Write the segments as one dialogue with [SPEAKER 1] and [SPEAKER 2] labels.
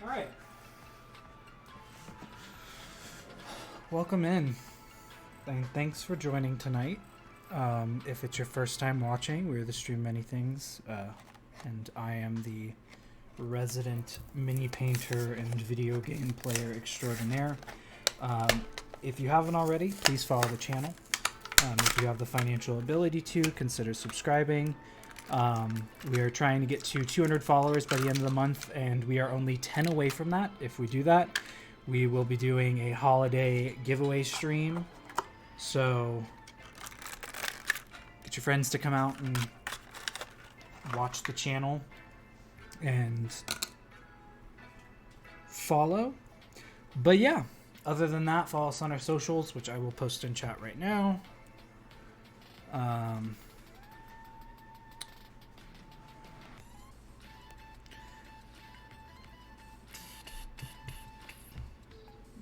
[SPEAKER 1] Alright. Welcome in. And thanks for joining tonight. If it's your first time watching, we're the Stream Many Things. And I am the resident mini painter and video game player extraordinaire. If you haven't already, please follow the channel. If you have the financial ability to, consider subscribing. We are trying to get to 200 followers by the end of the month, and we are only 10 away from that. If we do that, we will be doing a holiday giveaway stream. So get your friends to come out and watch the channel and follow. But yeah, other than that, follow us on our socials, which I will post in chat right now.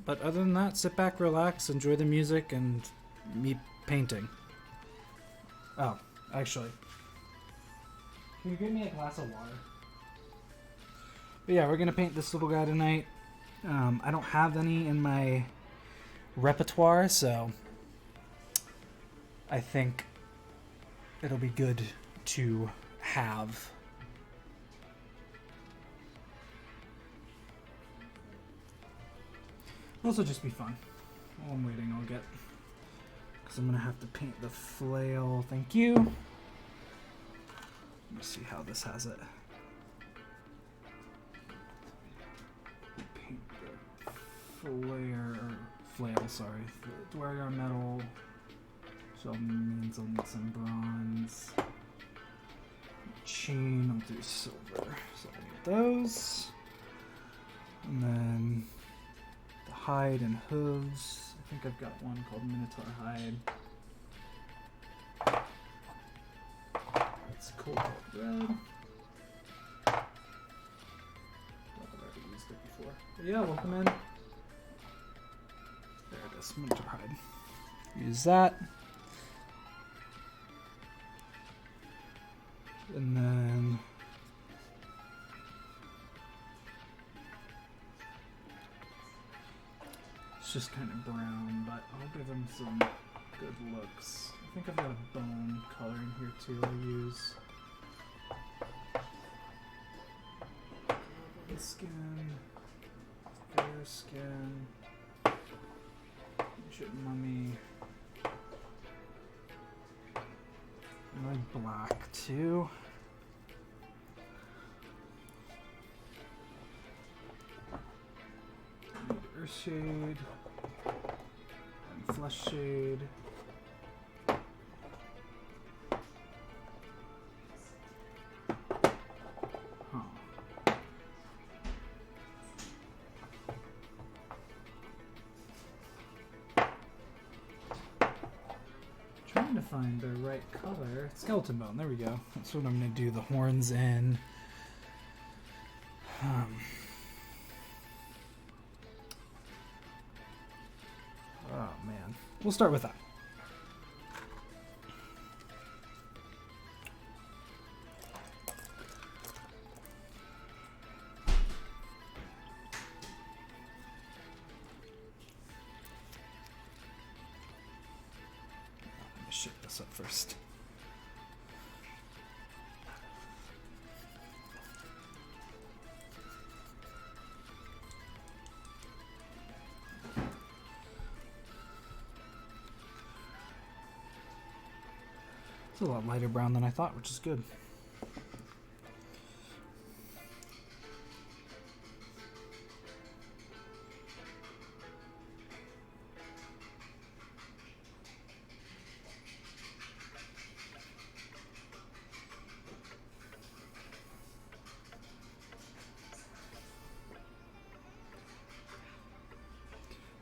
[SPEAKER 1] But other than that, sit back, relax, enjoy the music, and me painting. Oh, actually. Can you give me a glass of water? But yeah, we're gonna paint this little guy tonight. I don't have any in my repertoire, so I think it'll be good to have. Also just be fun. While I'm waiting, I'll get... Because I'm going to have to paint the flail. Thank you. Let me see how this has it. Paint the flail, sorry. The Dwargar metal. So it means I'll need some bronze. Chain, I'll do silver. So I'll need those. And then the hide and hooves. I think I've got one called Minotaur hide. It's cold red. I've already used it before. But yeah, welcome in. There it is, Minotaur hide. Use that. And then it's just kind of brown, but I'll give him some good looks. I think I've got a bone color in here too I'll use. Golden skin, fair skin, ancient mummy. I like black too. Earth shade and flesh shade. Huh. Trying to find the right color. Skeleton bone, there we go. That's what I'm gonna do the horns in. Oh man. We'll start with that. Let me shake this up first. It's a lot lighter brown than I thought, which is good.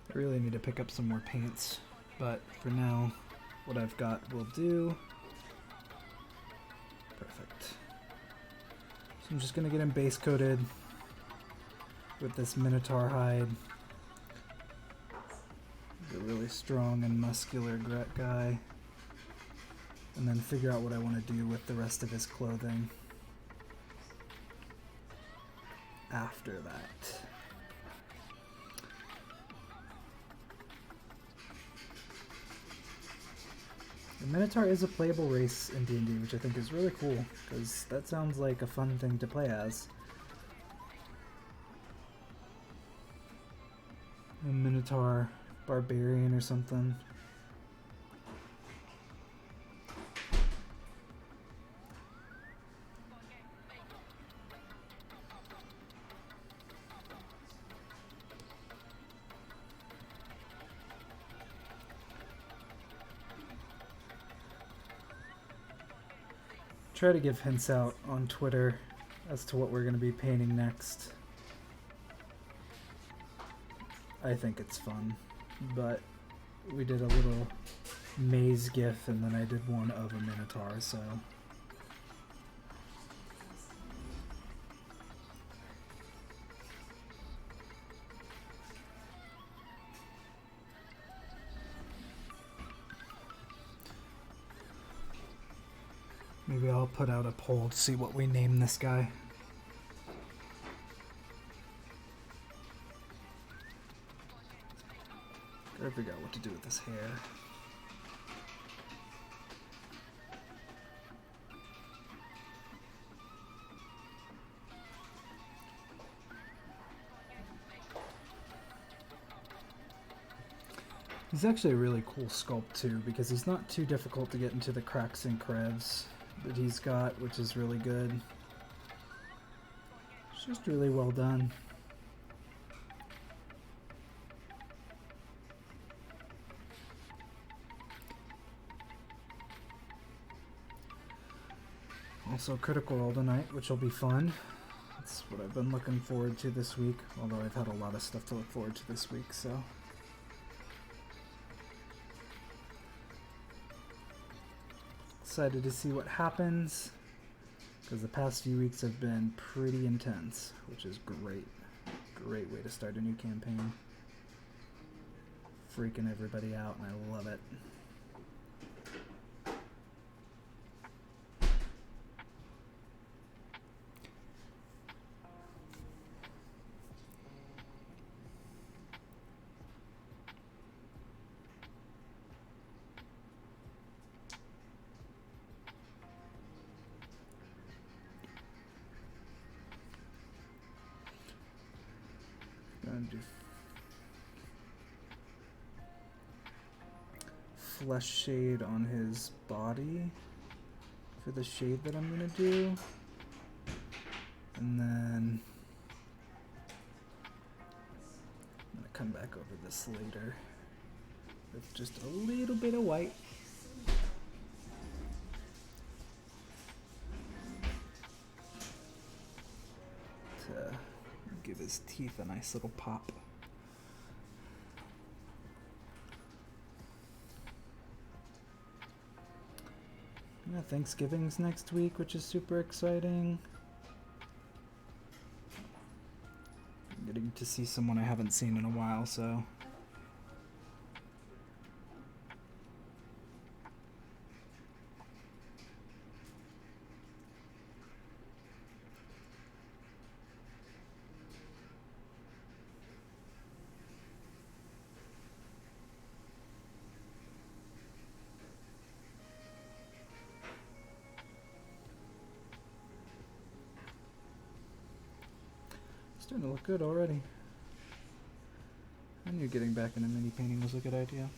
[SPEAKER 1] I really need to pick up some more paints, but for now, what I've got will do. Perfect. So I'm just going to get him base coated with this Minotaur hide. A really strong and muscular guy. And then figure out what I want to do with the rest of his clothing after that. The Minotaur is a playable race in D&D, which I think is really cool, because that sounds like a fun thing to play as. A Minotaur barbarian or something. Try to give hints out on Twitter as to what we're going to be painting next. I think it's fun, but we did a little maze gif and then I did one of a Minotaur, so... Maybe I'll put out a poll to see what we name this guy. Gotta figure out what to do with his hair. He's actually a really cool sculpt too, because he's not too difficult to get into the cracks and crevices that he's got, which is really good. It's just really well done. Also Critical Role tonight, which will be fun. That's what I've been looking forward to this week, although I've had a lot of stuff to look forward to this week, so... Excited to see what happens, because the past few weeks have been pretty intense, which is great. Great way to start a new campaign. Freaking everybody out, and I love it. Do flesh shade on his body for the shade that I'm gonna do, and then I'm gonna come back over this later with just a little bit of white. To give his teeth a nice little pop. Yeah, Thanksgiving's next week, which is super exciting. I'm getting to see someone I haven't seen in a while, so... Starting to look good already. I knew getting back into mini painting was a good idea.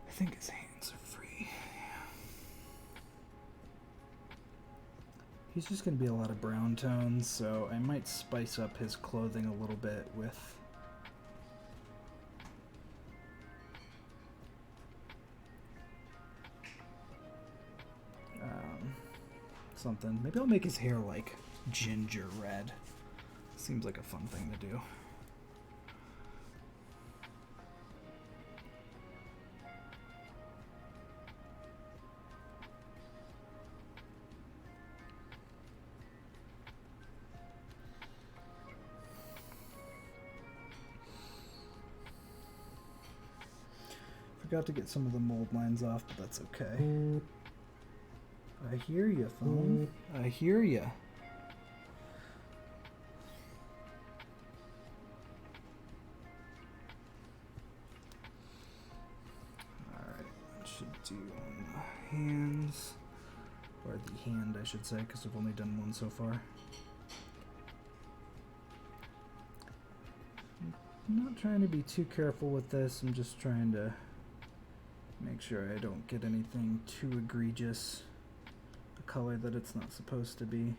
[SPEAKER 1] I think his hands are free. He's just going to be a lot of brown tones, so I might spice up his clothing a little bit with something. Maybe I'll make his hair like ginger red. Seems like a fun thing to do. Forgot to get some of the mold lines off, but that's okay. I hear ya, phone. I hear ya. Alright, I should do on the hands. Or the hand, I should say, because I've only done one so far. I'm not trying to be too careful with this, I'm just trying to make sure I don't get anything too egregious, a color that it's not supposed to be.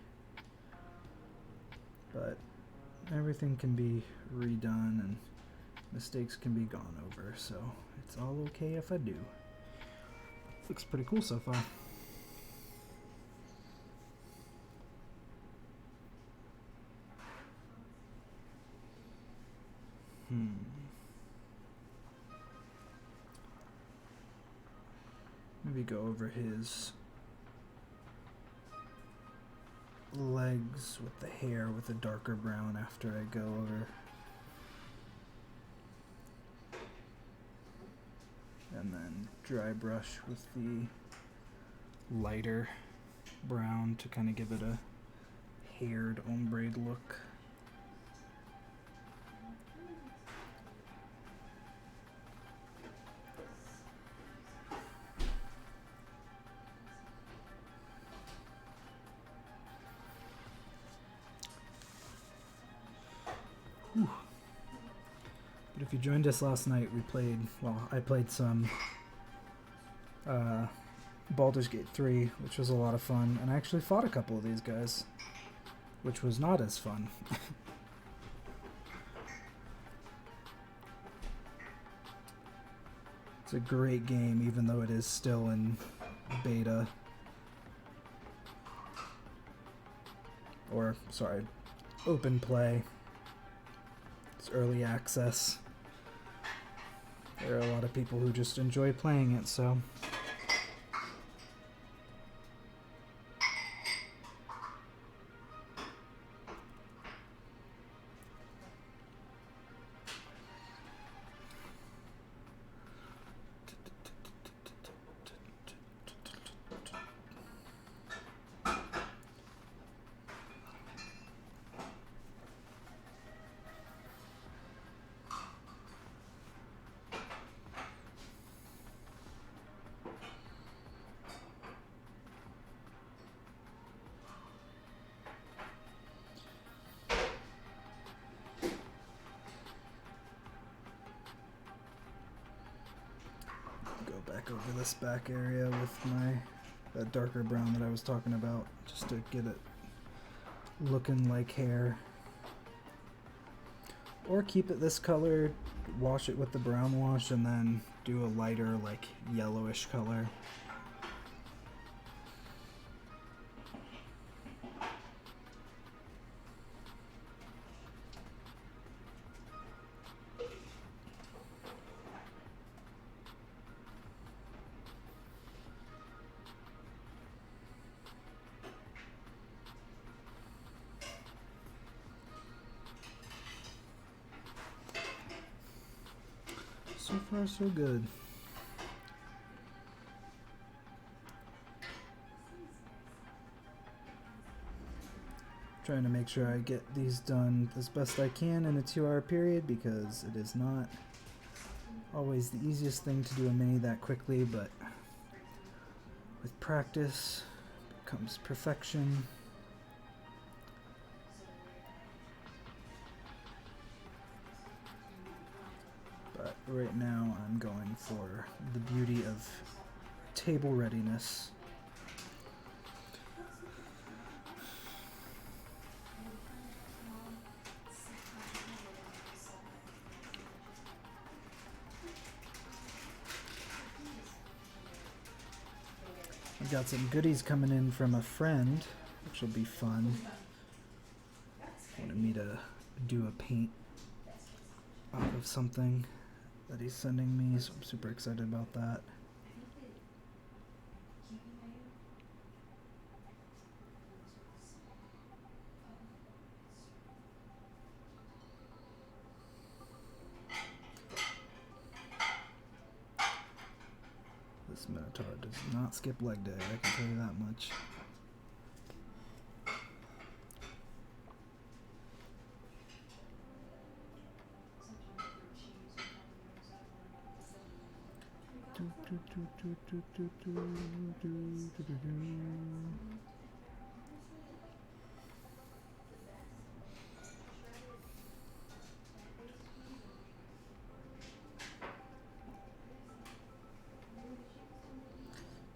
[SPEAKER 1] But everything can be redone and mistakes can be gone over, so it's all okay if I do. Looks pretty cool so far. Maybe go over his legs with the hair with a darker brown after I go over. And then dry brush with the lighter brown to kind of give it a haired ombre look. Whew. But if you joined us last night, I played some Baldur's Gate 3, which was a lot of fun, and I actually fought a couple of these guys, which was not as fun. It's a great game, even though it is still in beta. Or, sorry, open play. It's early access. There are a lot of people who just enjoy playing it, so... Back over this back area with that darker brown that I was talking about, just to get it looking like hair. Or keep it this color, wash it with the brown wash, and then do a lighter, like, yellowish color. So far, so good. Trying to make sure I get these done as best I can in a 2-hour period, because it is not always the easiest thing to do a mini that quickly, but with practice comes perfection. But right now I'm going for the beauty of table readiness. I've got some goodies coming in from a friend, which will be fun. Wanted me to do a paint off of something that he's sending me, so I'm super excited about that. This Minotaur does not skip leg day, I can tell you that much.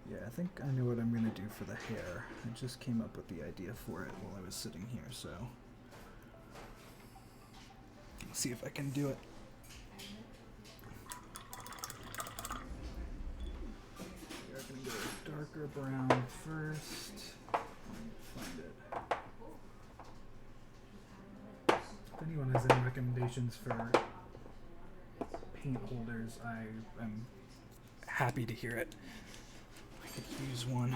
[SPEAKER 1] Yeah, I think I know what I'm going to do for the hair. I just came up with the idea for it while I was sitting here, so let's see if I can do it. We're going to go with darker brown first. Find it. If anyone has any recommendations for paint holders, I am happy to hear it. I could use one.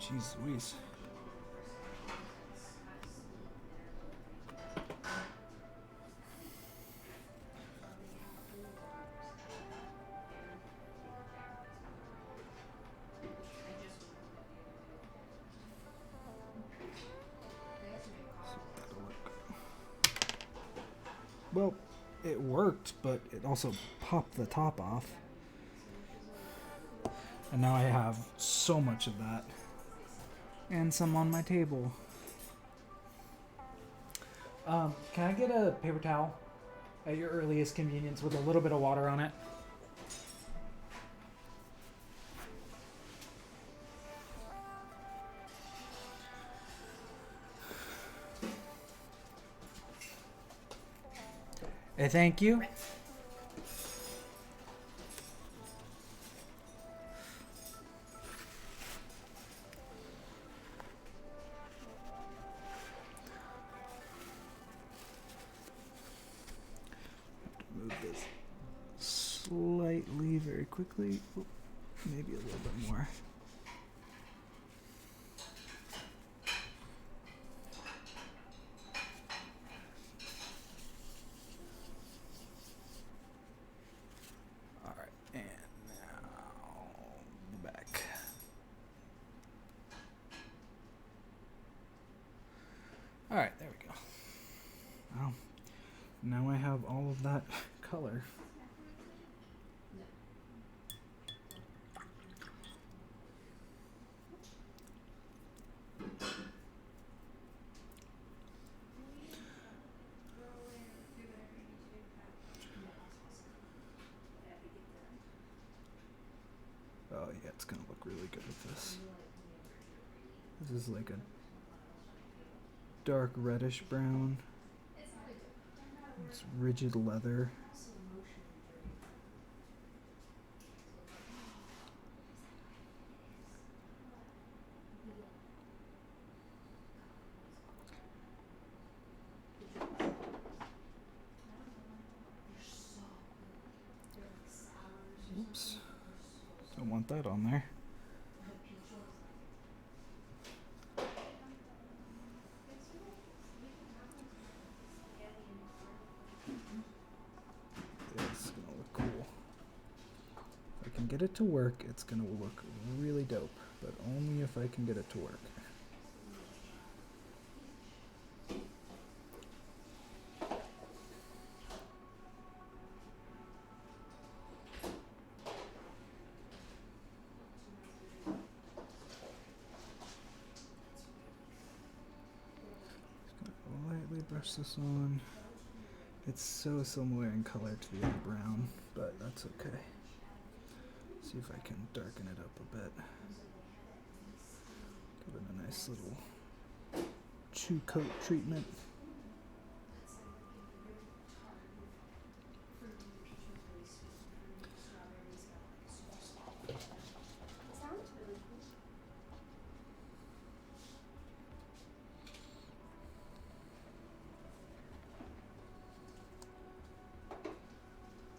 [SPEAKER 1] Jeez Louise. Well, it worked, but it also popped the top off. And now I have so much of that. And some on my table. Can I get a paper towel at your earliest convenience with a little bit of water on it? Thank you. Move this slightly, very quickly. Oop, maybe a little bit more. All right, and now back. All right, there we go. Well, now I have all of that color. Oh yeah, it's gonna look really good with this. This is like a dark reddish brown. It's rigid leather. Oops. Don't want that on there. It's gonna look cool. If I can get it to work, it's gonna look really dope, but only if I can get it to work. Lightly brush this on. It's so similar in color to the other brown, but that's okay. See if I can darken it up a bit. Give it a nice little chew coat treatment.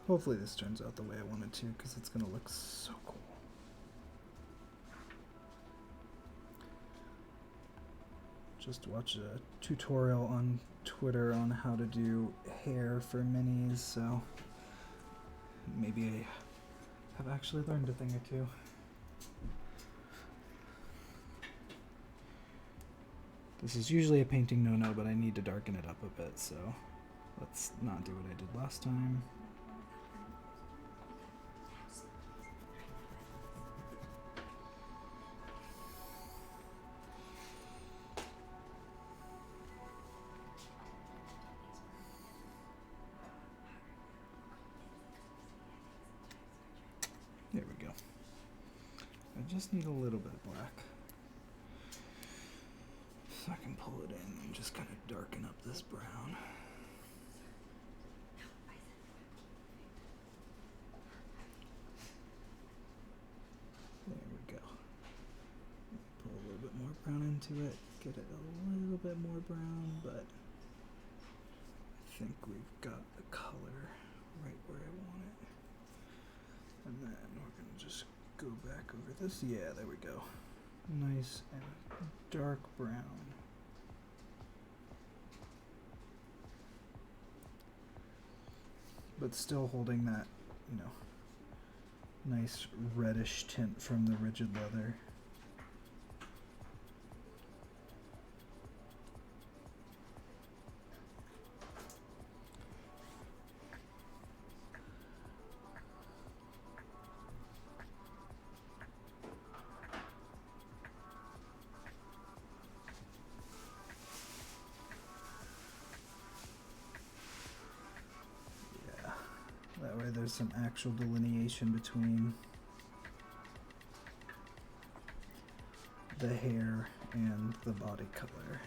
[SPEAKER 1] Hopefully this turns out the way I want it to, because it's going to look so cool. Just watched a tutorial on Twitter on how to do hair for minis, so maybe I have actually learned a thing or two. This is usually a painting no-no, but I need to darken it up a bit, so let's not do what I did last time. There we go. I just need a little bit of black. So I can pull it in and just kind of darken up this brown. There we go. Pull a little bit more brown into it. Get it a little bit more brown, but I think we've got the color right where I want it. And then we're going to just go back over this. Yeah, there we go. nice and dark brown. But still holding that, nice reddish tint from the rigid leather. That way there's some actual delineation between the hair and the body color.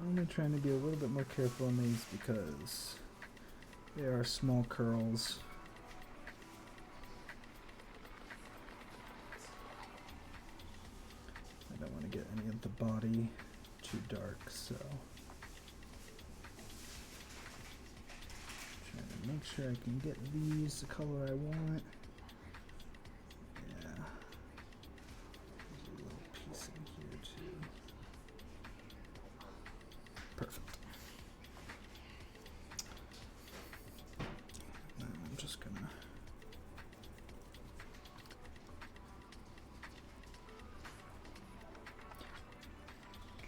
[SPEAKER 1] I'm only trying to be a little bit more careful on these because they are small curls. I don't want to get any of the body too dark, so trying to make sure I can get these the color I want. Yeah, there's a little piece in here too. Perfect. And I'm just gonna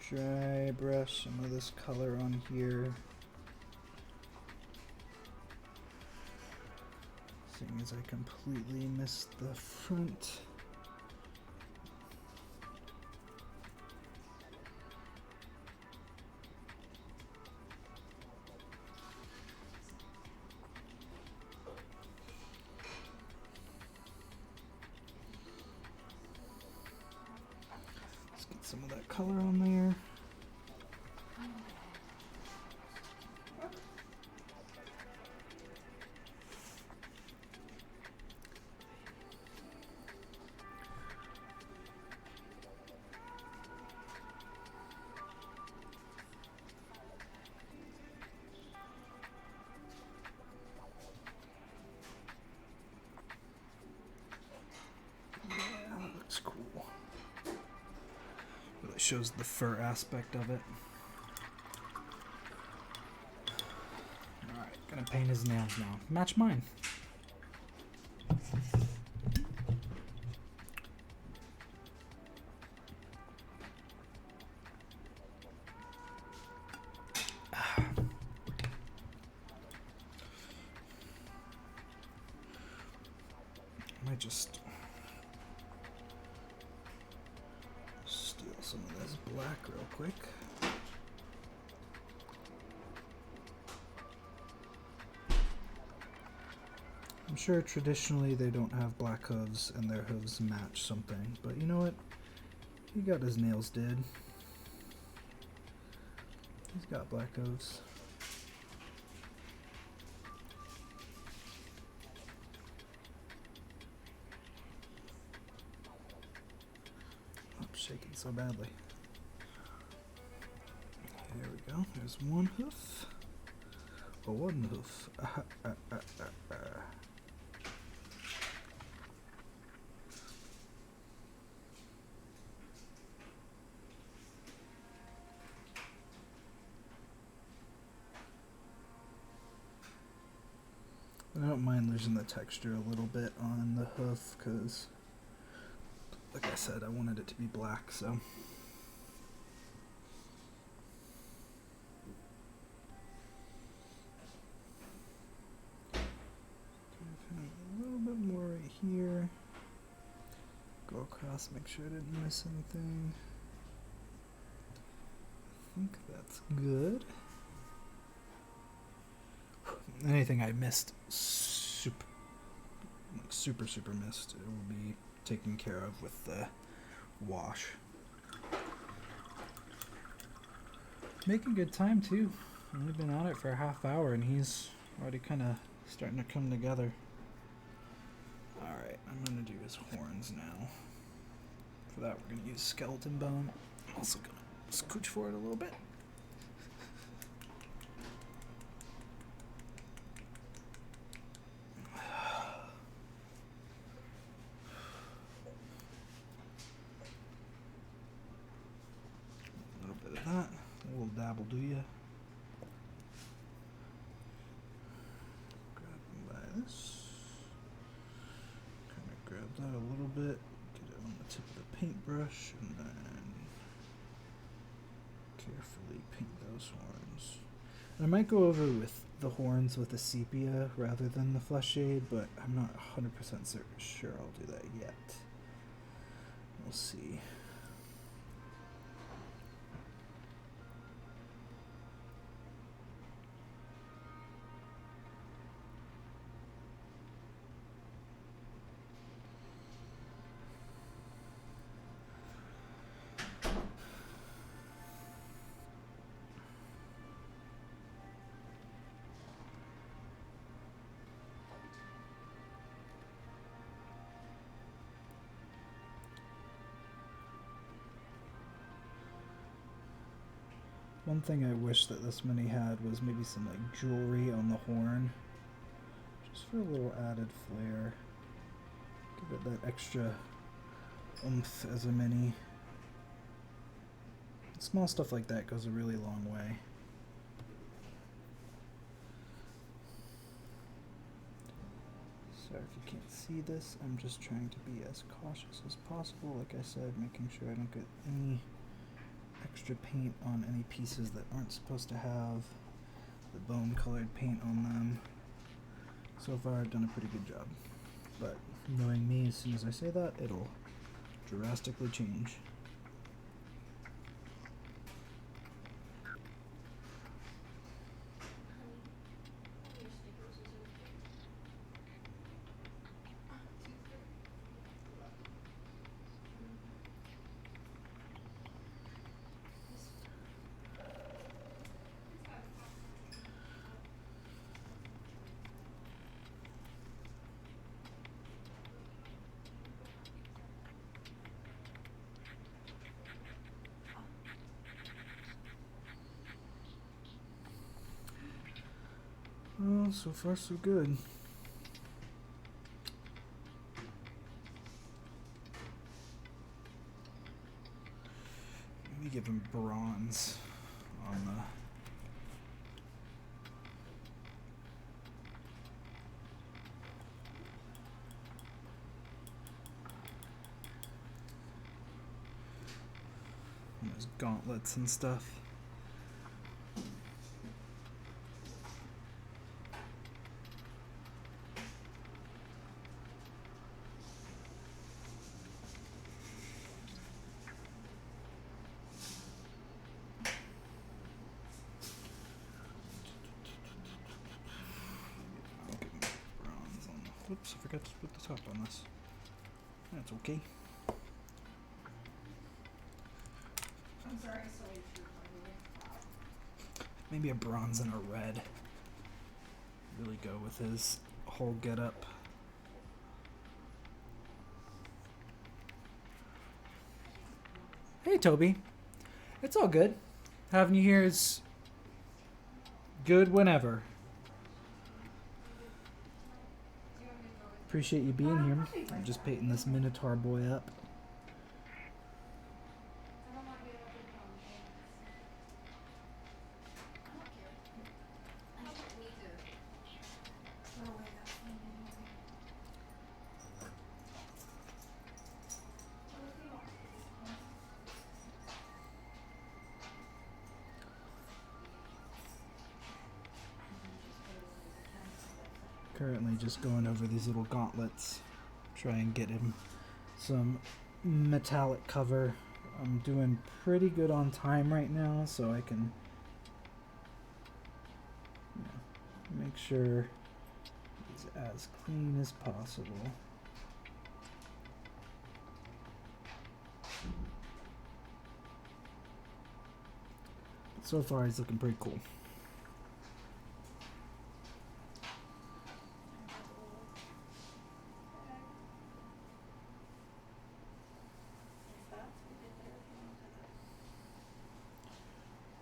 [SPEAKER 1] dry brush some of this color on here. Seeing as I completely missed the front. Let's get some of that color on there. Looks cool. Really shows the fur aspect of it. Alright, gonna paint his nails now. Match mine. I might just steal some of this black real quick. I'm sure traditionally they don't have black hooves and their hooves match something, but you know what? He got his nails did. He's got black hooves. I'm shaking so badly. There we go. There's one hoof. Oh, one hoof. I don't mind losing the texture a little bit on the hoof because, like I said, I wanted it to be black, so. A little bit more right here. Go across, make sure I didn't miss anything. I think that's good. Anything I missed, super missed, it will be taken care of with the wash. Making good time too. We've been on it for a half hour and he's already kind of starting to come together. Alright, I'm going to do his horns now. For that we're going to use skeleton bone. I'm also going to scooch forward a little bit. A little bit of that. A little dabble, do ya? Grab them by this. Kind of grab that a little bit. Get it on the tip of the paintbrush, and then carefully paint those horns. And I might go over with the horns with a sepia rather than the flesh shade, but I'm not 100% sure I'll do that yet. We'll see. One thing I wish that this mini had was maybe some like jewelry on the horn, just for a little added flair. Give it that extra oomph as a mini. Small stuff like that goes a really long way. Sorry if you can't see this, I'm just trying to be as cautious as possible, like I said, making sure I don't get any extra paint on any pieces that aren't supposed to have the bone colored paint on them. So far I've done a pretty good job, but knowing me, as soon as I say that, it'll drastically change. Well, so far so good. Maybe give him bronze on the... on those gauntlets and stuff. Whoops, I forgot to put the top on this. That's okay.
[SPEAKER 2] I'm sorry, so
[SPEAKER 1] Maybe a bronze and a red. Really go with his whole getup. Hey, Toby. It's all good. Having you here is good whenever. Appreciate you being here. I'm just painting this Minotaur boy up. Currently just going over these little gauntlets. Try and get him some metallic cover. I'm doing pretty good on time right now, so I can make sure it's as clean as possible. But so far he's looking pretty cool.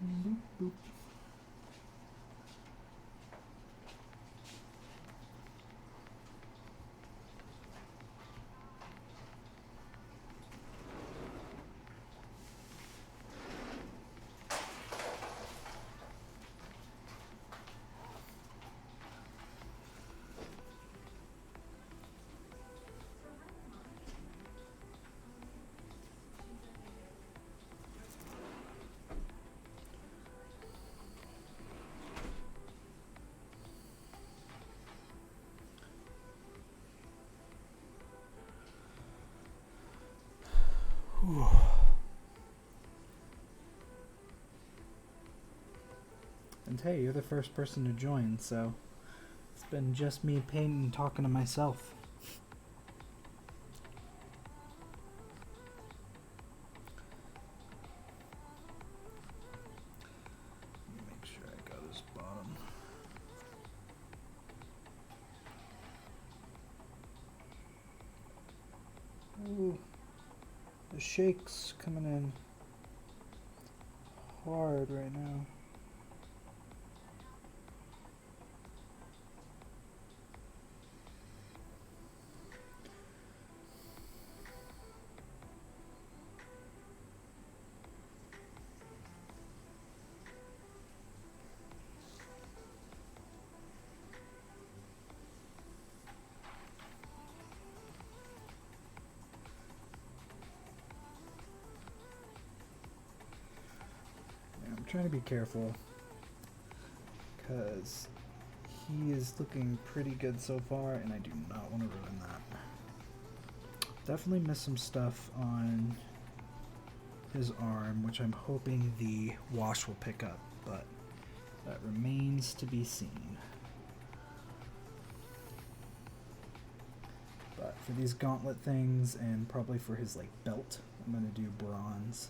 [SPEAKER 1] Boop, boop. Whew. And hey, you're the first person to join, so it's been just me painting and talking to myself. Let me make sure I got this bottom. Ooh, the shake's coming in hard right now. I'm trying to be careful because he is looking pretty good so far and I do not want to ruin that. Definitely missed some stuff on his arm, which I'm hoping the wash will pick up, but that remains to be seen. But for these gauntlet things and probably for his like belt, I'm going to do bronze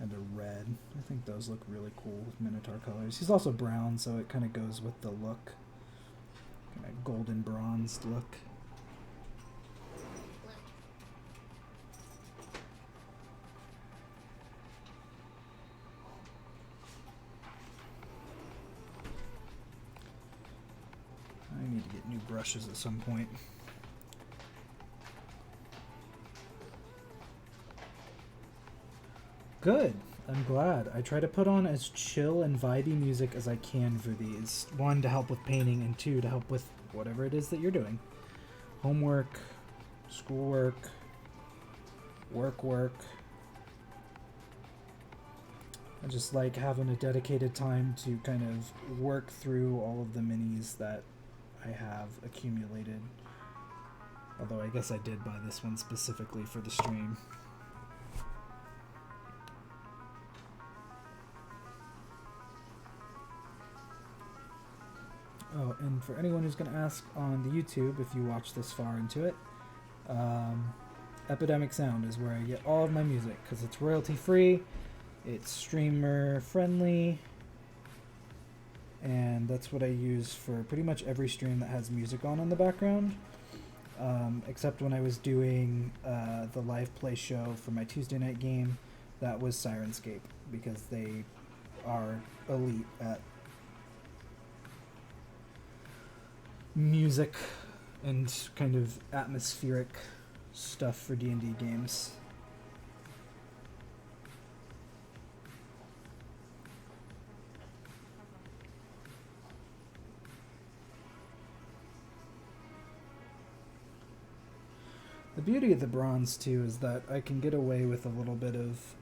[SPEAKER 1] and a red. I think those look really cool with Minotaur colors. He's also brown, so it kind of goes with the look. Kind of golden bronzed look. I need to get new brushes at some point. Good. I'm glad. I try to put on as chill and vibey music as I can for these. One, to help with painting, and two, to help with whatever it is that you're doing. Homework, schoolwork, work. I just like having a dedicated time to kind of work through all of the minis that I have accumulated. Although I guess I did buy this one specifically for the stream. Oh, and for anyone who's going to ask on the YouTube, if you watch this far into it, Epidemic Sound is where I get all of my music, because it's royalty free, it's streamer friendly, and that's what I use for pretty much every stream that has music on in the background, except when I was doing the live play show for my Tuesday night game. That was Sirenscape, because they are elite at music and kind of atmospheric stuff for D&D games. The beauty of the bronze too is that I can get away with a little bit of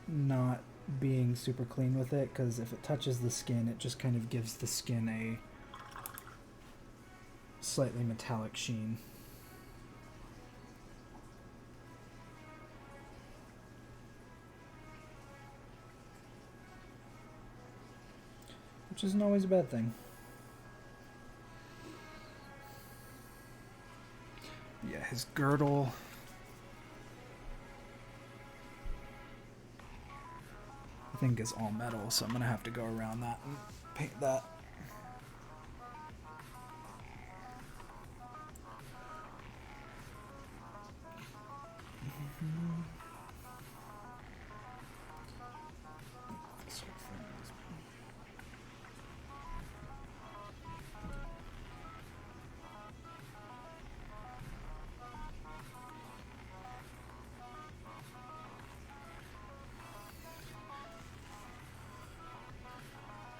[SPEAKER 1] not being super clean with it, because if it touches the skin, it just kind of gives the skin a slightly metallic sheen. Which isn't always a bad thing. Yeah, his girdle. I think is all metal, so I'm gonna have to go around that and paint that. This one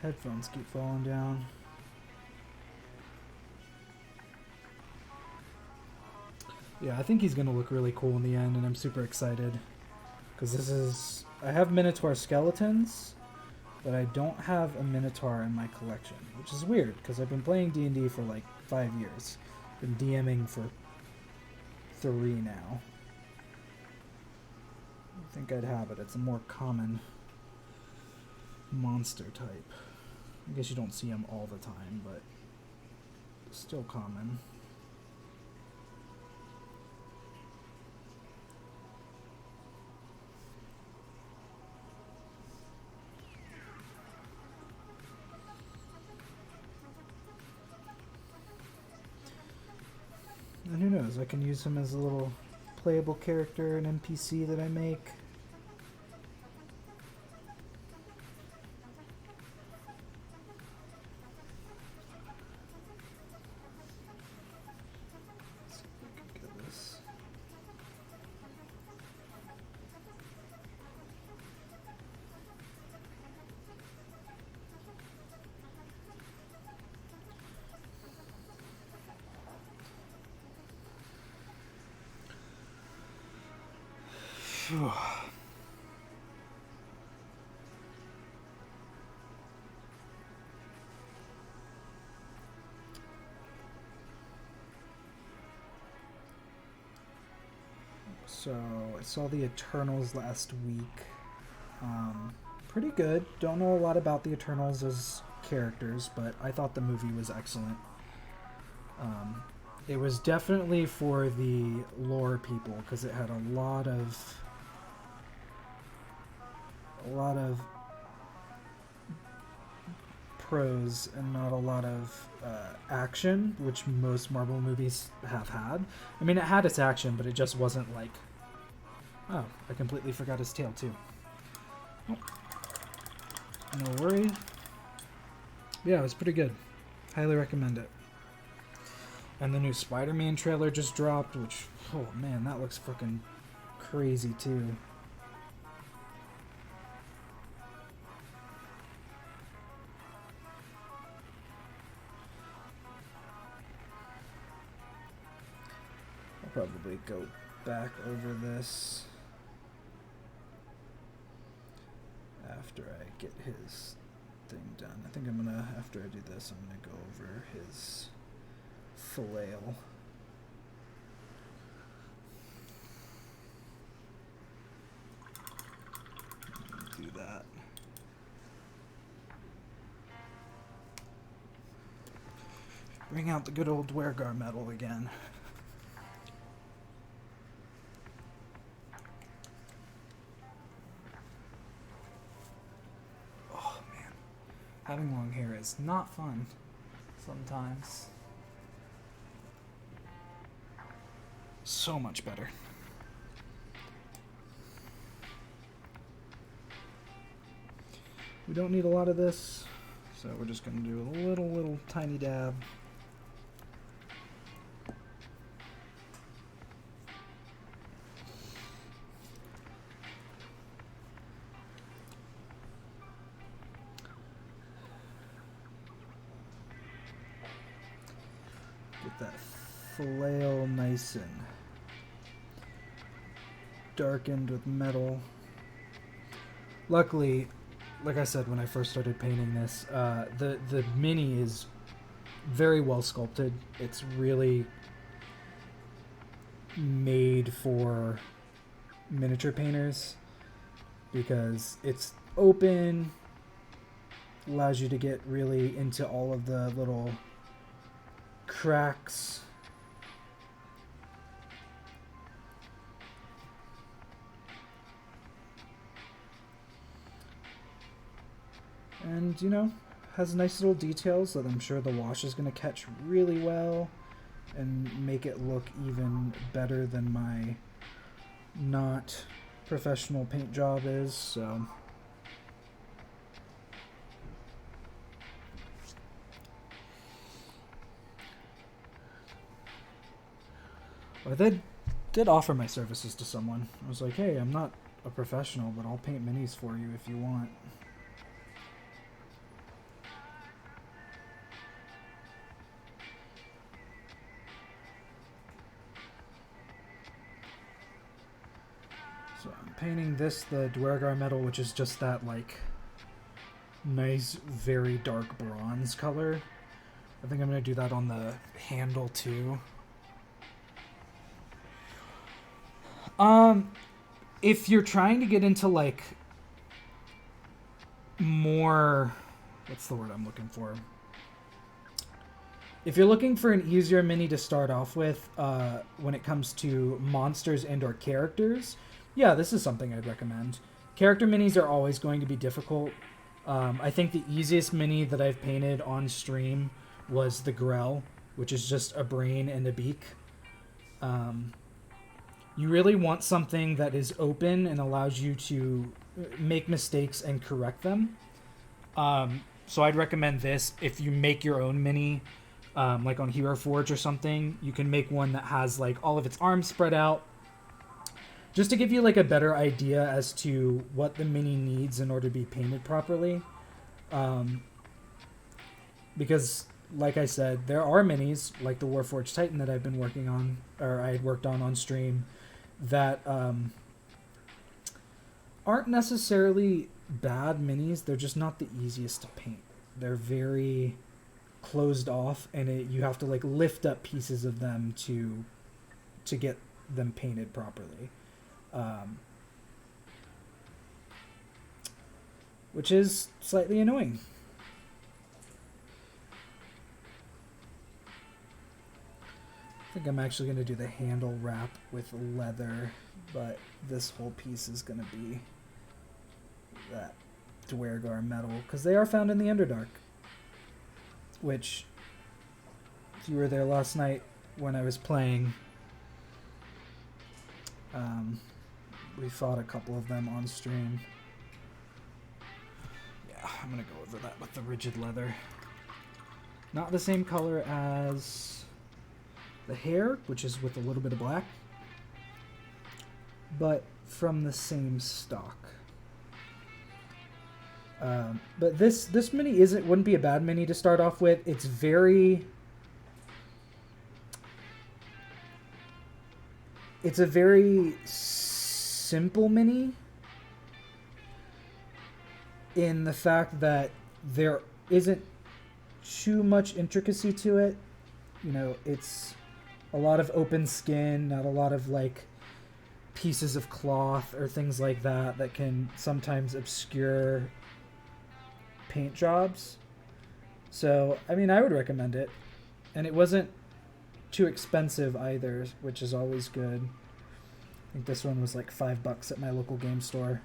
[SPEAKER 1] Headphones keep falling down. Yeah, I think he's going to look really cool in the end, and I'm super excited. Because this is... I have Minotaur skeletons, but I don't have a Minotaur in my collection. Which is weird, because I've been playing D&D for like 5 years. Been DMing for 3 now. I think I'd have it. It's a more common monster type. I guess you don't see them all the time, but still common. And who knows, I can use him as a little playable character, an NPC that I make. Let's see if we can get this. Phew. So I saw the Eternals last week. Pretty good. Don't know a lot about the Eternals as characters, but I thought the movie was excellent. It was definitely for the lore people because it had a lot of prose and not a lot of action, which most Marvel movies have had. I mean, it had its action, but it just wasn't like... Oh, I completely forgot his tail, too. Oh. No worries. Yeah, it was pretty good. Highly recommend it. And the new Spider-Man trailer just dropped, which... Oh, man, that looks fucking crazy, too. I'll probably go back over this after I get his thing done. I think I'm gonna, after I do this, I'm gonna go over his flail. Do that. Bring out the good old Dwergar metal again. Oh man, having long hair is not fun sometimes. So much better. We don't need a lot of this, so we're just going to do a little tiny dab. Get that flail nice and darkened with metal. Luckily, like I said when I first started painting this, the mini is very well sculpted. It's really made for miniature painters because it's open, allows you to get really into all of the little cracks. And, you know, has nice little details that I'm sure the wash is going to catch really well and make it look even better than my not professional paint job is, so... I did offer my services to someone. I was like, hey, I'm not a professional, but I'll paint minis for you if you want. painting this the Dwergar metal, which is just that like nice, very dark bronze color. I think I'm gonna do that on the handle too. If you're trying to get into like more, what's the word I'm looking for? If you're looking for an easier mini to start off with, when it comes to monsters and or characters, yeah, this is something I'd recommend. Character minis are always going to be difficult. I think the easiest mini that I've painted on stream was the Grell, which is just a brain and a beak. You really want something that is open and allows you to make mistakes and correct them. So I'd recommend this. If you make your own mini, like on Hero Forge or something, you can make one that has like all of its arms spread out, just to give you like a better idea as to what the mini needs in order to be painted properly. Because like I said, there are minis like the Warforged Titan that I've been working on, or I had worked on stream, that aren't necessarily bad minis. They're just not the easiest to paint. They're very closed off, and you have to like lift up pieces of them to get them painted properly, which is slightly annoying. I think I'm actually going to do the handle wrap with leather, but this whole piece is going to be that Dwergar metal, because they are found in the Underdark, which, if you were there last night when I was playing, we fought a couple of them on stream. Yeah, I'm going to go over that with the rigid leather. Not the same color as the hair, which is with a little bit of black, but from the same stock. But this mini wouldn't be a bad mini to start off with. It's a very simple mini in the fact that there isn't too much intricacy to it. You know, it's a lot of open skin, not a lot of like pieces of cloth or things like that that can sometimes obscure paint jobs. So, I mean, I would recommend it. And it wasn't too expensive either, which is always good. I think this one was like $5 at my local game store.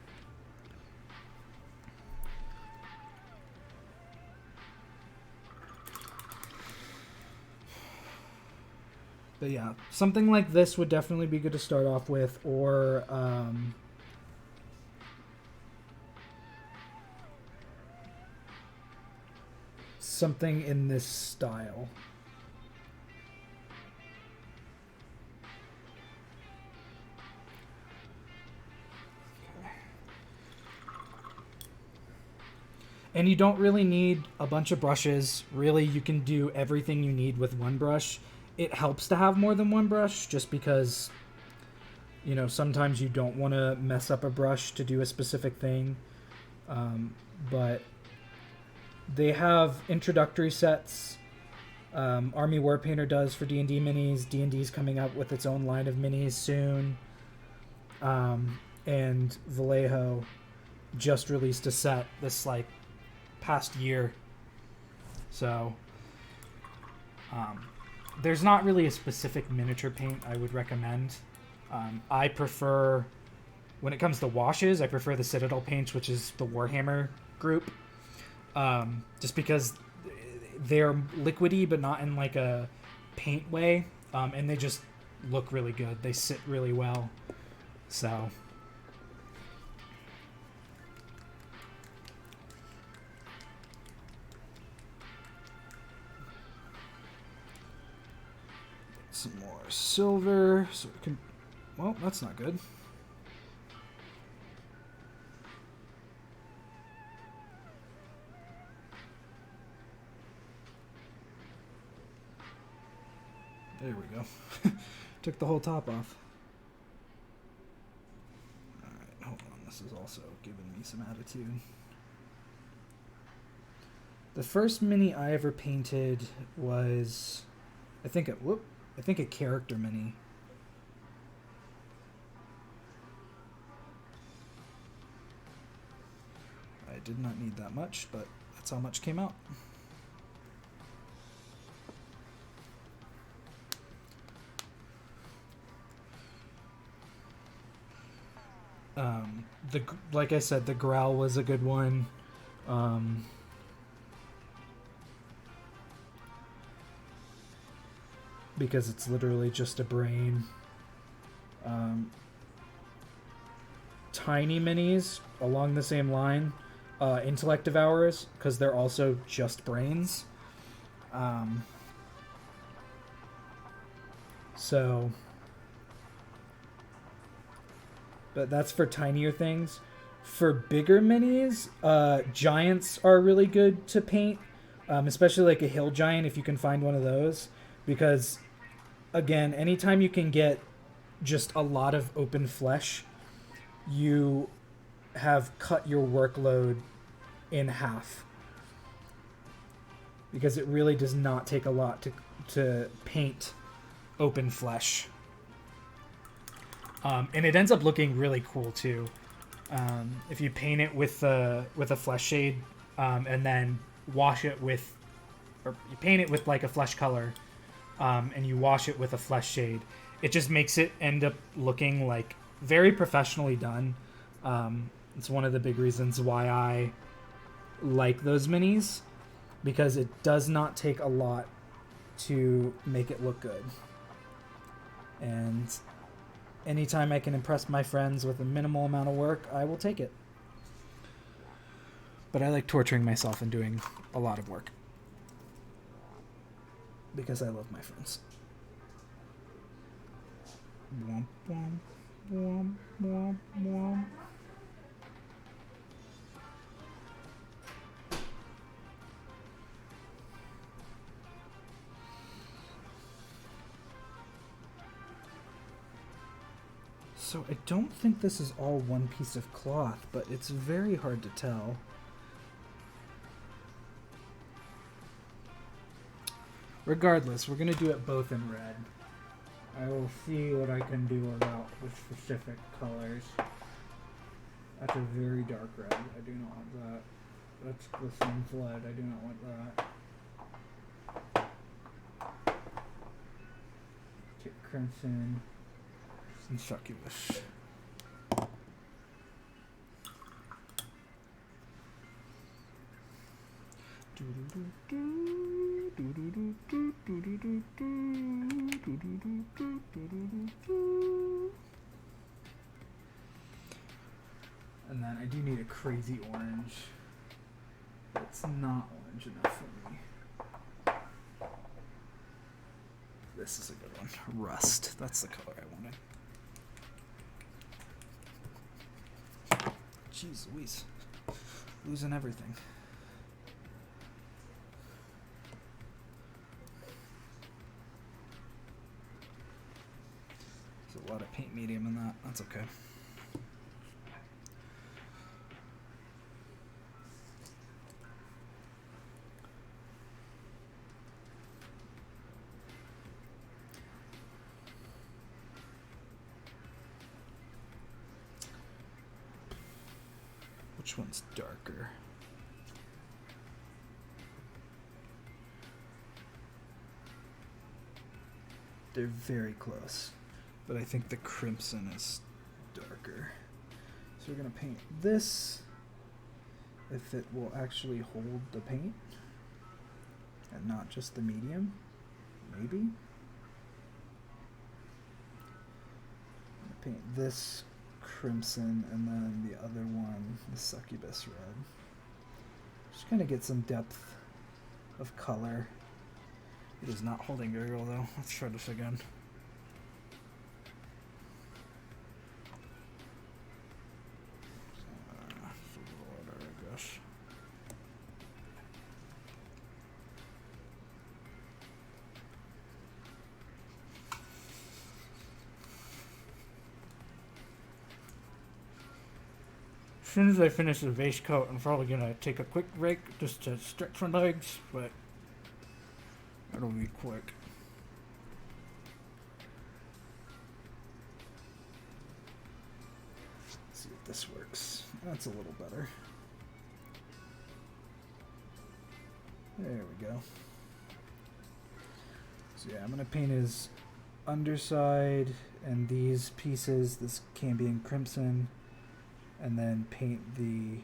[SPEAKER 1] But yeah, something like this would definitely be good to start off with, or something in this style. And you don't really need a bunch of brushes. Really, you can do everything you need with one brush. It helps to have more than one brush, just because, you know, sometimes you don't want to mess up a brush to do a specific thing. But they have introductory sets. Army Warpainter does for D&D minis. D&D's coming up with its own line of minis soon. And Vallejo just released a set this like past year. So there's not really a specific miniature paint I would recommend. I prefer, when it comes to washes, I prefer the Citadel paints, which is the Warhammer group. Just because they're liquidy, but not in like a paint way. And they just look really good. They sit really well. So some more silver, so we can, well, that's not good. There we go. Took the whole top off. Alright, hold this is also giving me some attitude. The first mini I ever painted was, I think a character mini. I did not need that much, but that's how much came out. Like I said, the growl was a good one. Because it's literally just a brain. Tiny minis along the same line. Intellect Devourers, because they're also just brains. But that's for tinier things. For bigger minis, giants are really good to paint, especially like a hill giant if you can find one of those. Because, again, anytime you can get just a lot of open flesh, you have cut your workload in half. Because it really does not take a lot to paint open flesh. And it ends up looking really cool too. If you paint it with a flesh shade, and then wash it with, or you paint it with like a flesh color, and you wash it with a flesh shade, it just makes it end up looking like very professionally done. It's one of the big reasons why I like those minis, because it does not take a lot to make it look good. And anytime I can impress my friends with a minimal amount of work, I will take it. But I like torturing myself and doing a lot of work. Because I love my friends. Womp, womp, womp, womp, womp. So I don't think this is all one piece of cloth, but it's very hard to tell. Regardless, we're going to do it both in red. I will see what I can do about the specific colors. That's a very dark red. I do not want that. That's glistening flood. I do not want that. Take crimson. And succubus. And then I do need a crazy orange. It's not orange enough for me. This is a good one. Rust. That's the color I wanted. Jeez Louise. Losing everything. There's a lot of paint medium in that. That's okay. Which one's darker? They're very close, but I think the crimson is darker. So we're gonna paint this, if it will actually hold the paint, and not just the medium, maybe. I'm gonna paint this crimson, and then the other one, the succubus red. Just kind of get some depth of color. It is not holding very well though. Let's try this again. It's a little lighter, I guess. soon as I finish the base coat, I'm probably gonna take a quick break just to stretch my legs, but it'll be quick. Let's see if this works. That's a little better. There we go. So yeah, I'm gonna paint his underside and these pieces, this Cambion Crimson, and then paint the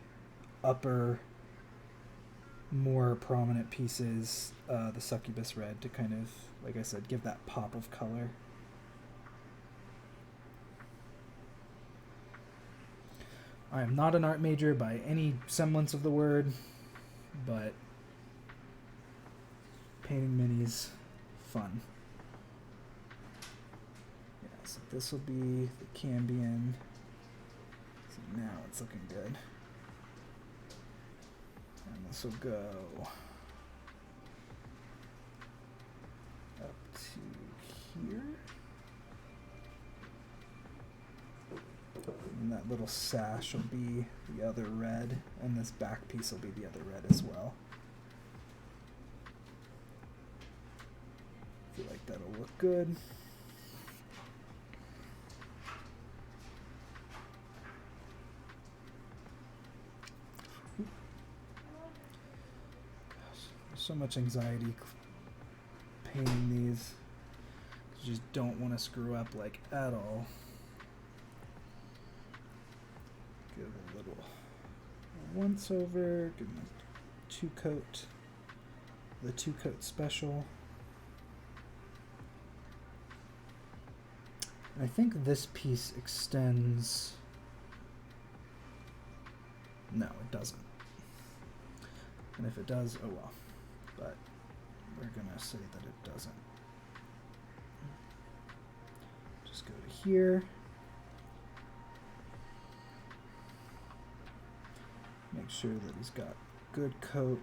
[SPEAKER 1] upper, more prominent pieces, the Succubus Red, to kind of, like I said, give that pop of color. I am not an art major by any semblance of the word, but painting minis, fun. Yeah, so this will be the Cambion. So now it's looking good. And this will go up to here. And that little sash will be the other red, and this back piece will be the other red as well. I feel like that'll look good. Gosh, there's so much anxiety painting these. You just don't want to screw up like at all. Give a little once over, give them a the two coat special. And I think this piece extends. No, it doesn't. And if it does, oh well. But we're gonna say that it doesn't. Just go to here. Make sure that he's got good coat.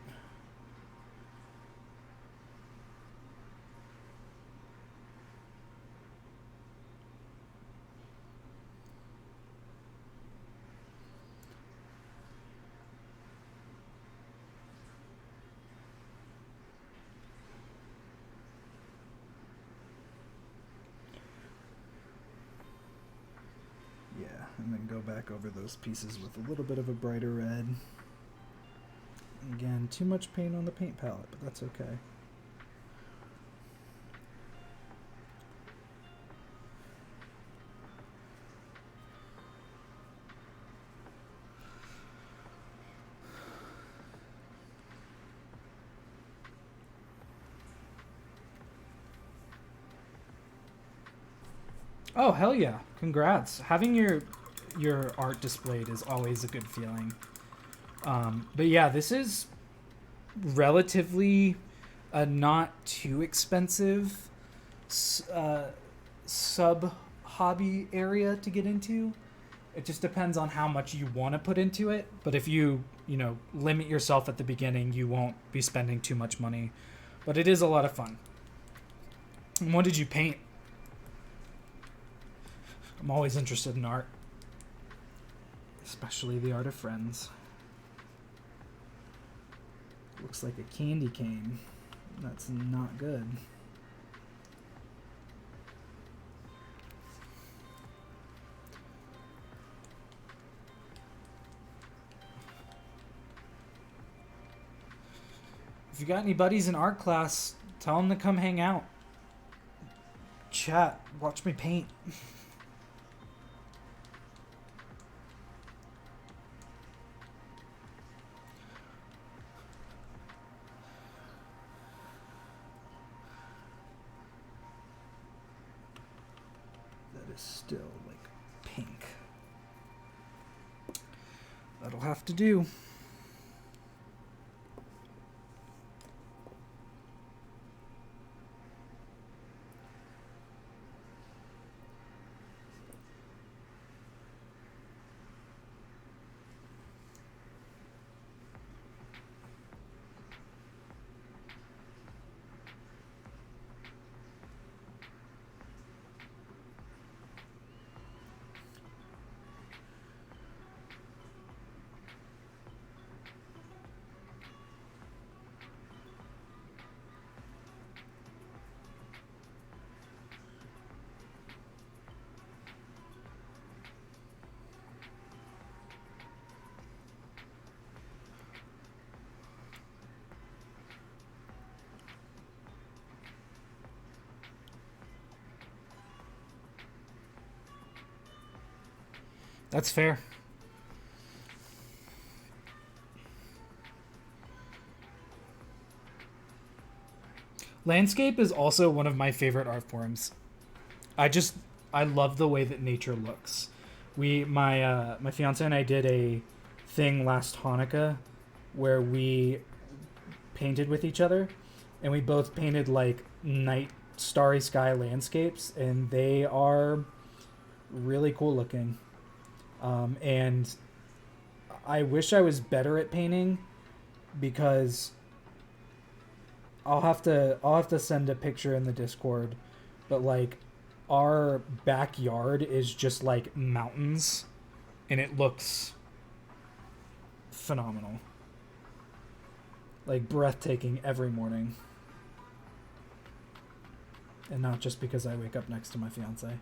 [SPEAKER 1] Yeah, and then go back over those pieces with a little bit of a brighter red. Again, too much paint on the paint palette, but that's okay. Oh, hell yeah. Congrats. Having your art displayed is always a good feeling. But yeah, this is relatively a not too expensive sub hobby area to get into. It just depends on how much you want to put into it. But if you limit yourself at the beginning, you won't be spending too much money. But it is a lot of fun. And what did you paint? I'm always interested in art, especially the art of friends. Looks like a candy cane. That's not good. If you got any buddies in art class, tell them to come hang out. Chat, watch me paint. Still like pink. That'll have to do. That's fair. Landscape is also one of my favorite art forms. I love the way that nature looks. My fiance and I did a thing last Hanukkah where we painted with each other, and we both painted like night starry sky landscapes, and they are really cool looking. And I wish I was better at painting because I'll have to send a picture in the Discord, but like our backyard is just like mountains and it looks phenomenal. Like breathtaking every morning. And not just because I wake up next to my fiance.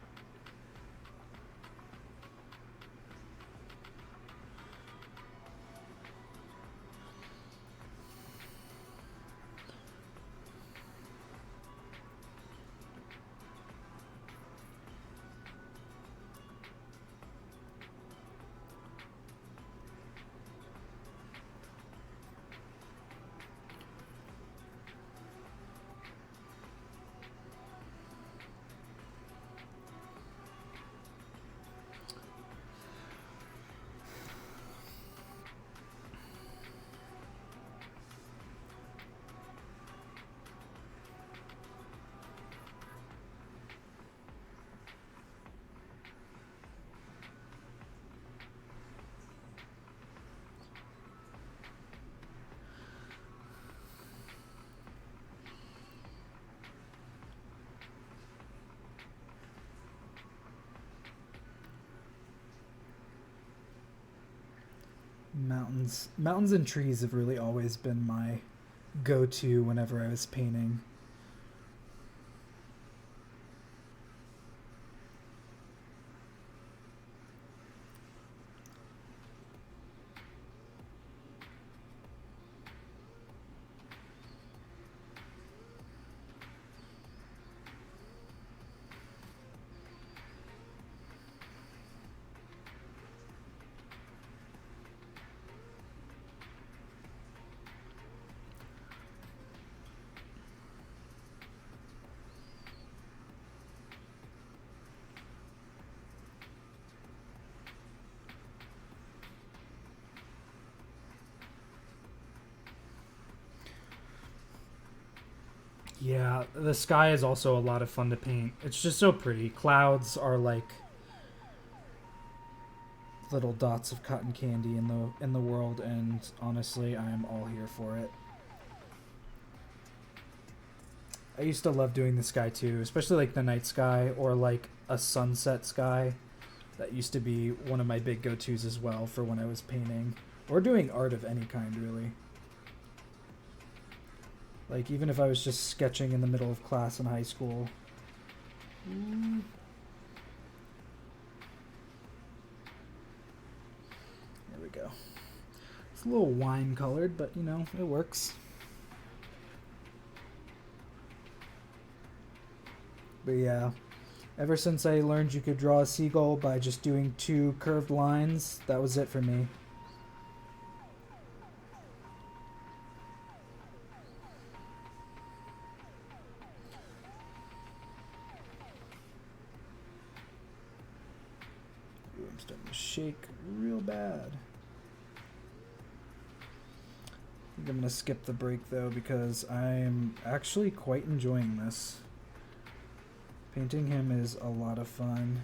[SPEAKER 1] Mountains and trees have really always been my go-to whenever I was painting. Yeah, the sky is also a lot of fun to paint. It's just so pretty. Clouds are like little dots of cotton candy in the world, and honestly, I am all here for it. I used to love doing the sky too, especially like the night sky or like a sunset sky. That used to be one of my big go-tos as well for when I was painting or doing art of any kind, really. Like, even if I was just sketching in the middle of class in high school. There we go. It's a little wine colored, but you know, it works. But yeah, ever since I learned you could draw a seagull by just doing 2 curved lines, that was it for me. I'm starting to shake real bad. I think I'm going to skip the break though because I'm actually quite enjoying this. Painting him is a lot of fun.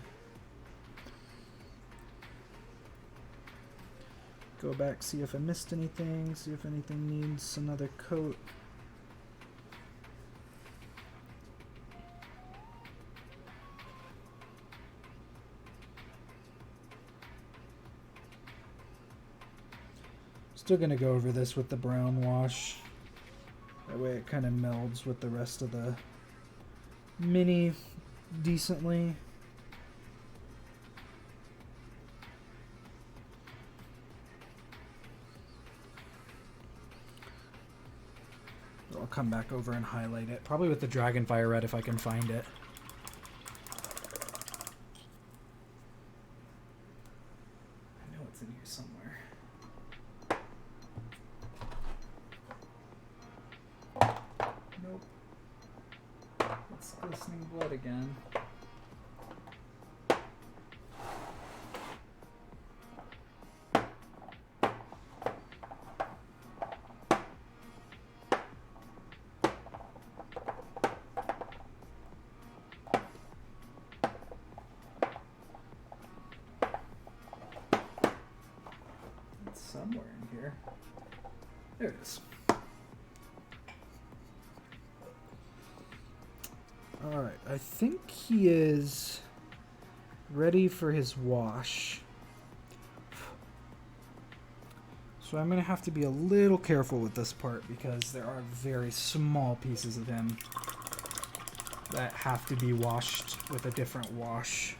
[SPEAKER 1] Go back, see if I missed anything, see if anything needs another coat. Still gonna go over this with the brown wash. That way it kind of melds with the rest of the mini decently. I'll come back over and highlight it. Probably with the Dragonfire Red if I can find it. glistening blood again. It's somewhere in here. There it is. Alright, I think he is ready for his wash. So I'm going to have to be a little careful with this part because there are very small pieces of him that have to be washed with a different wash.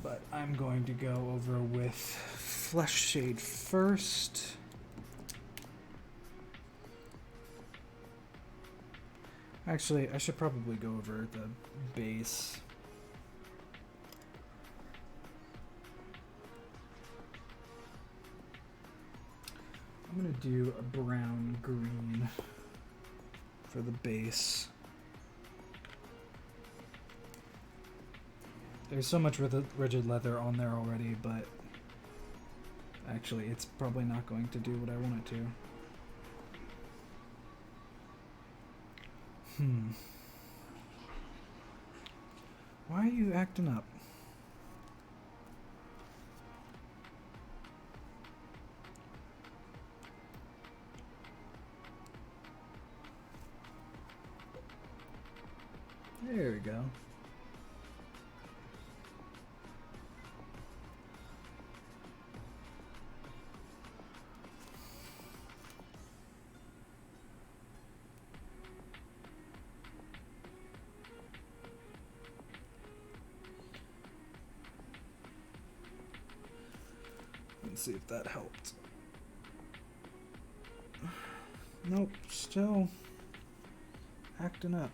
[SPEAKER 1] But I'm going to go over with Flesh Shade first. Actually, I should probably go over the base. I'm going to do a brown green for the base. There's so much rigid leather on there already, but actually it's probably not going to do what I want it to. Why are you acting up? There we go. Let's see if that helped. Nope, still acting up.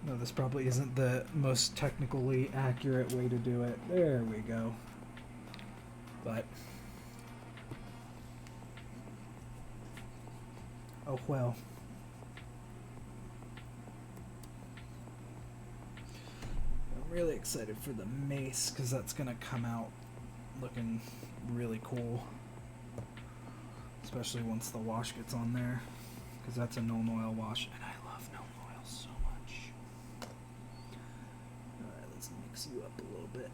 [SPEAKER 1] No, this probably isn't the most technically accurate way to do it. There we go. But oh well. I'm really excited for the mace because that's gonna come out looking really cool. Especially once the wash gets on there. Because that's a Nuln Oil wash. And I love Nuln Oil so much. Alright, let's mix you up a little bit.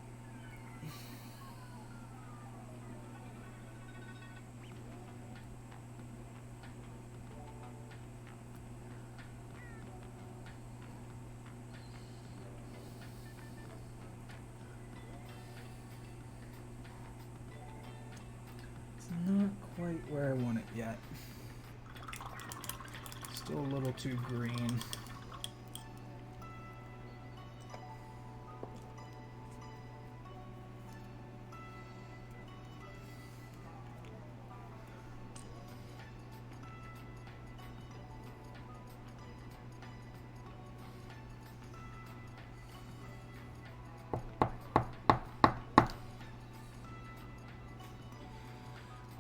[SPEAKER 1] Not quite where I want it yet. Still a little too green.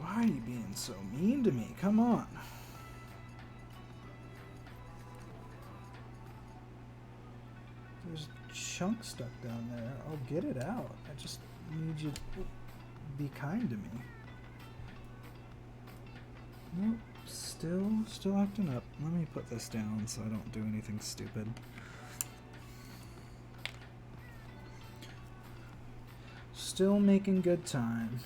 [SPEAKER 1] Why are you being so mean to me? Come on. There's a chunk stuck down there. I'll get it out. I just need you to be kind to me. Nope, still acting up. Let me put this down so I don't do anything stupid. Still making good time.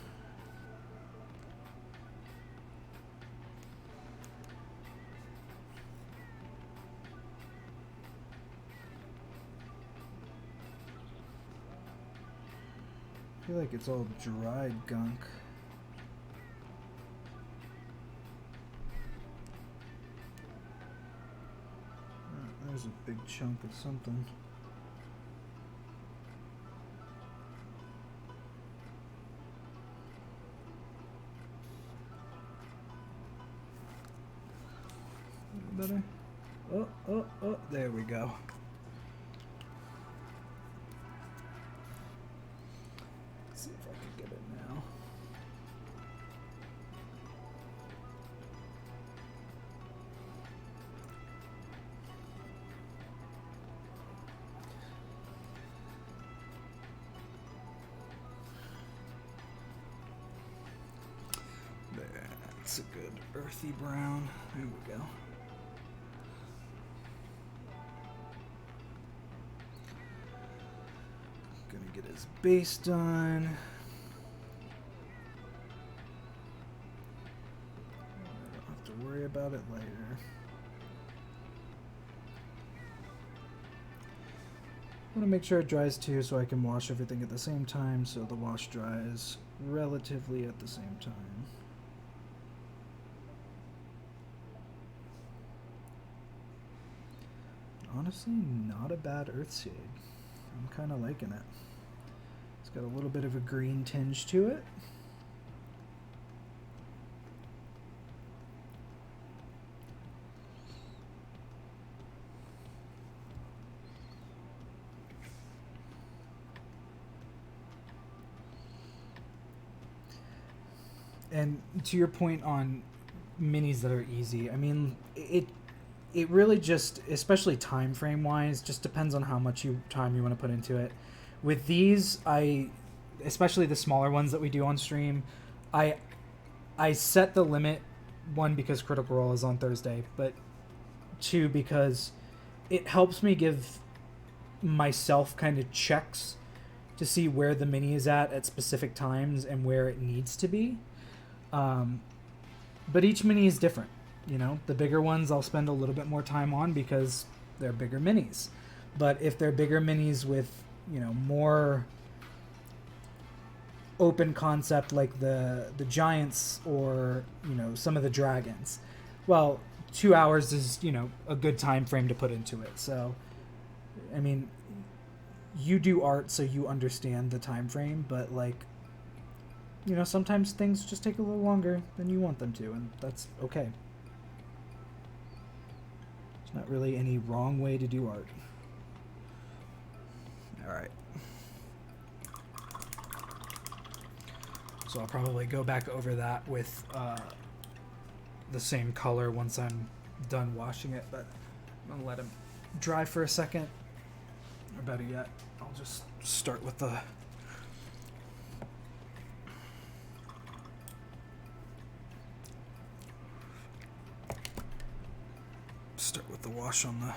[SPEAKER 1] I feel like it's all dried gunk. There's a big chunk of something. Better? Oh, there we go. Let's see if I can get it now. That's a good earthy brown. There we go. Gonna get his base done. I don't have to worry about it later. I want to make sure it dries too so I can wash everything at the same time so the wash dries relatively at the same time. Honestly, not a bad earth shade. I'm kind of liking it. It's got a little bit of a green tinge to it. And to your point on minis that are easy, I mean, it really just, especially time frame wise, just depends on how much time you want to put into it. With these, especially the smaller ones that we do on stream, I set the limit, one, because Critical Role is on Thursday, but two, because it helps me give myself kind of checks to see where the mini is at specific times and where it needs to be. But each mini is different. You know, the bigger ones I'll spend a little bit more time on because they're bigger minis. But if they're bigger minis with, you know, more open concept like the giants or, you know, some of the dragons, well, 2 hours is, you know, a good time frame to put into it. So, I mean, you do art so you understand the time frame, but like, you know, sometimes things just take a little longer than you want them to, and that's okay. There's not really any wrong way to do art. Alright. So I'll probably go back over that with the same color once I'm done washing it, but I'm going to let them dry for a second. Or better yet, I'll just start with the wash on the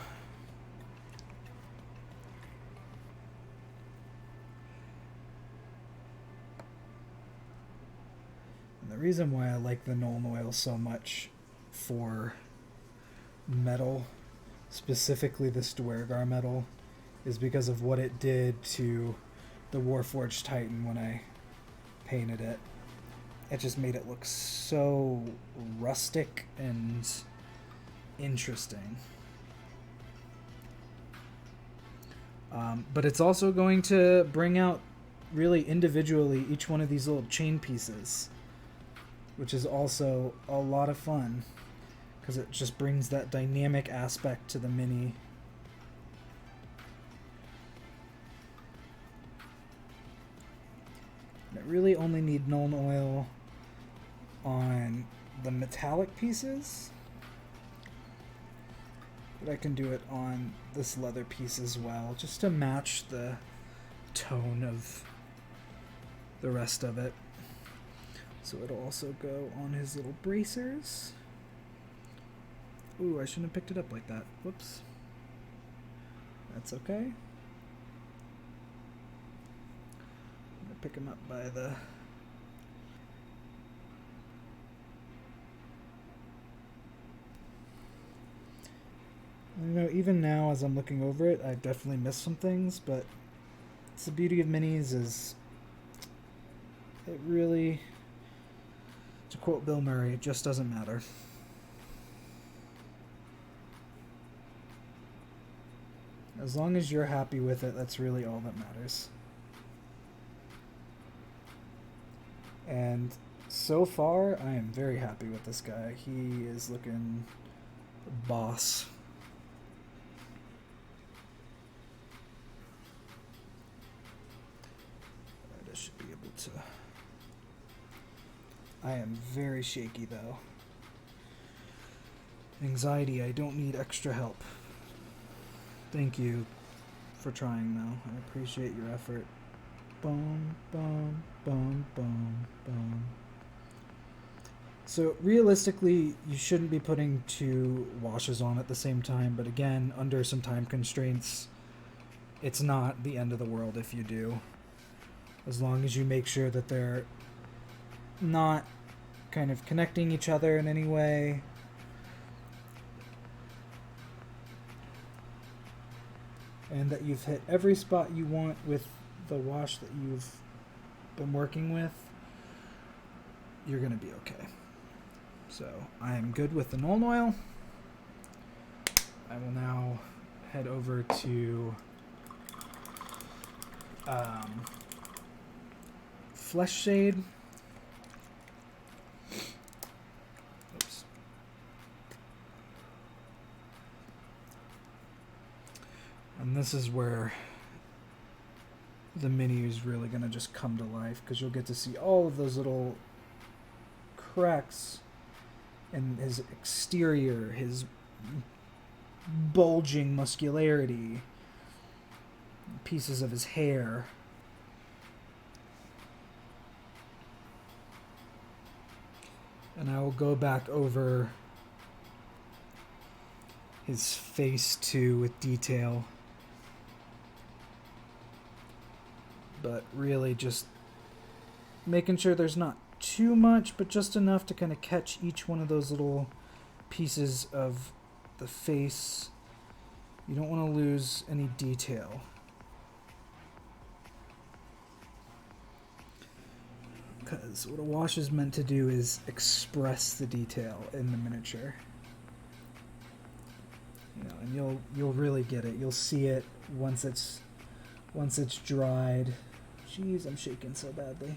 [SPEAKER 1] and the reason why I like the Nuln Oil so much for metal, specifically the Dweogar metal, is because of what it did to the Warforged Titan when I painted it. It just made it look so rustic and interesting. But it's also going to bring out really individually each one of these little chain pieces, which is also a lot of fun because it just brings that dynamic aspect to the mini. I really only need Nuln Oil on the metallic pieces, but I can do it on this leather piece as well, just to match the tone of the rest of it. So it'll also go on his little bracers. Ooh, I shouldn't have picked it up like that. Whoops. That's okay. I'm gonna pick him up by the even now as I'm looking over it, I definitely missed some things, but it's the beauty of minis is it really, to quote Bill Murray, it just doesn't matter. As long as you're happy with it, that's really all that matters. And so far, I am very happy with this guy. He is looking boss. I am very shaky though. Anxiety, I don't need extra help. Thank you for trying though. I appreciate your effort. Boom, boom, boom, boom, boom. So realistically, you shouldn't be putting 2 washes on at the same time, but again, under some time constraints, it's not the end of the world if you do. As long as you make sure that they're not kind of connecting each other in any way. And that you've hit every spot you want with the wash that you've been working with, you're going to be okay. So I am good with the Nuln Oil. I will now head over to Flesh Shade. Oops. And this is where the mini is really going to just come to life, because you'll get to see all of those little cracks in his exterior, his bulging muscularity, pieces of his hair. And I will go back over his face too with detail. But really just making sure there's not too much, but just enough to kind of catch each one of those little pieces of the face. You don't want to lose any detail. Because what a wash is meant to do is express the detail in the miniature. You know, and you'll really get it. You'll see it once it's dried. Jeez, I'm shaking so badly.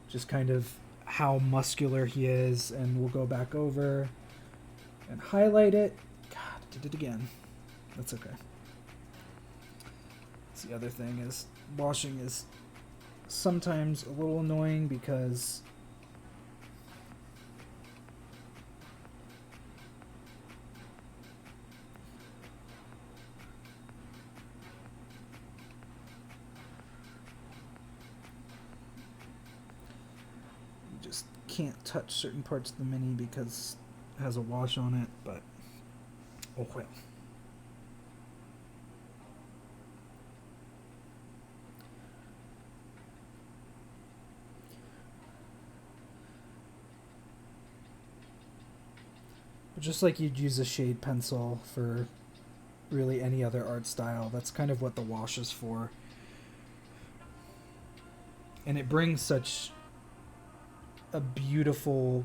[SPEAKER 1] Just kind of how muscular he is, and we'll go back over and highlight it. God, did it again. That's okay. That's the other thing, is washing is sometimes a little annoying because you just can't touch certain parts of the mini because it has a wash on it, but oh well. But just like you'd use a shade pencil for really any other art style, that's kind of what the wash is for. And it brings such a beautiful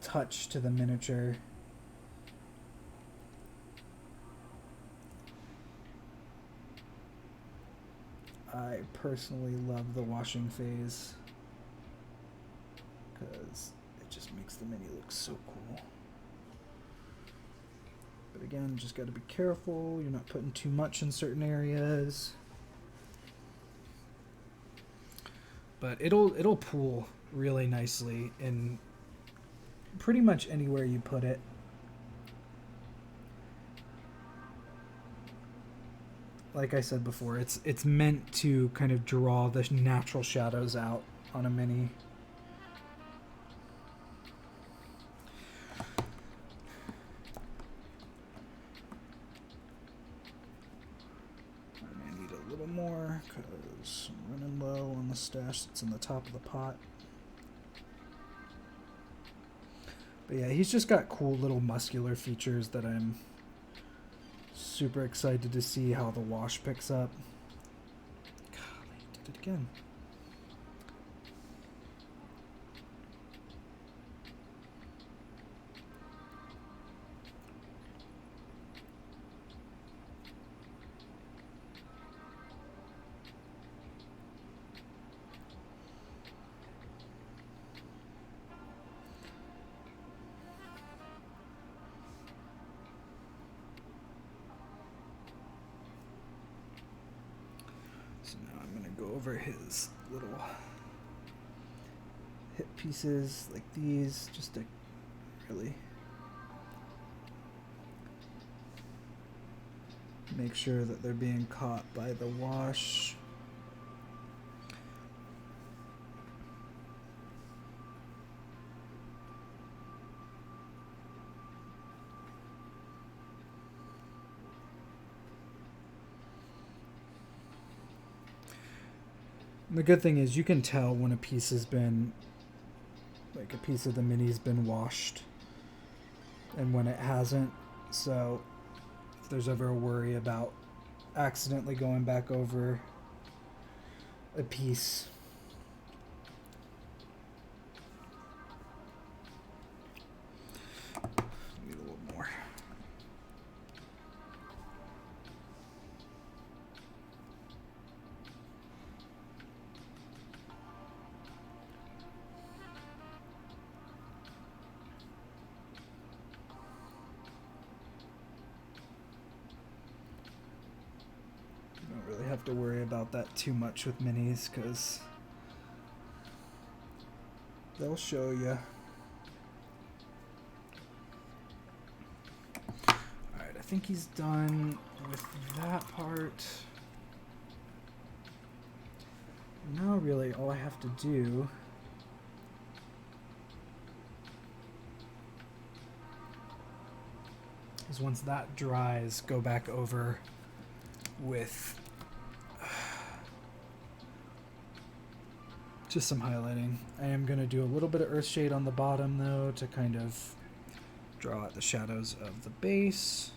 [SPEAKER 1] touch to the miniature. I personally love the washing phase because it just makes the mini look so cool. But again, just got to be careful. You're not putting too much in certain areas. But it'll pool really nicely in pretty much anywhere you put it. Like I said before, it's meant to kind of draw the natural shadows out on a mini. I need a little more because I'm running low on the stash that's in the top of the pot. But yeah, he's just got cool little muscular features that I'm super excited to see how the wash picks up. Golly, did it again. So go over his little hip pieces like these, just to really make sure that they're being caught by the wash. The good thing is you can tell when a piece has been, like a piece of the mini's been washed and when it hasn't. So if there's ever a worry about accidentally going back over a piece, need a little more. Have to worry about that too much with minis because they'll show you. Alright, I think he's done with that part. Now really all I have to do is once that dries, go back over with just some highlighting. I am going to do a little bit of earth shade on the bottom though to kind of draw out the shadows of the base.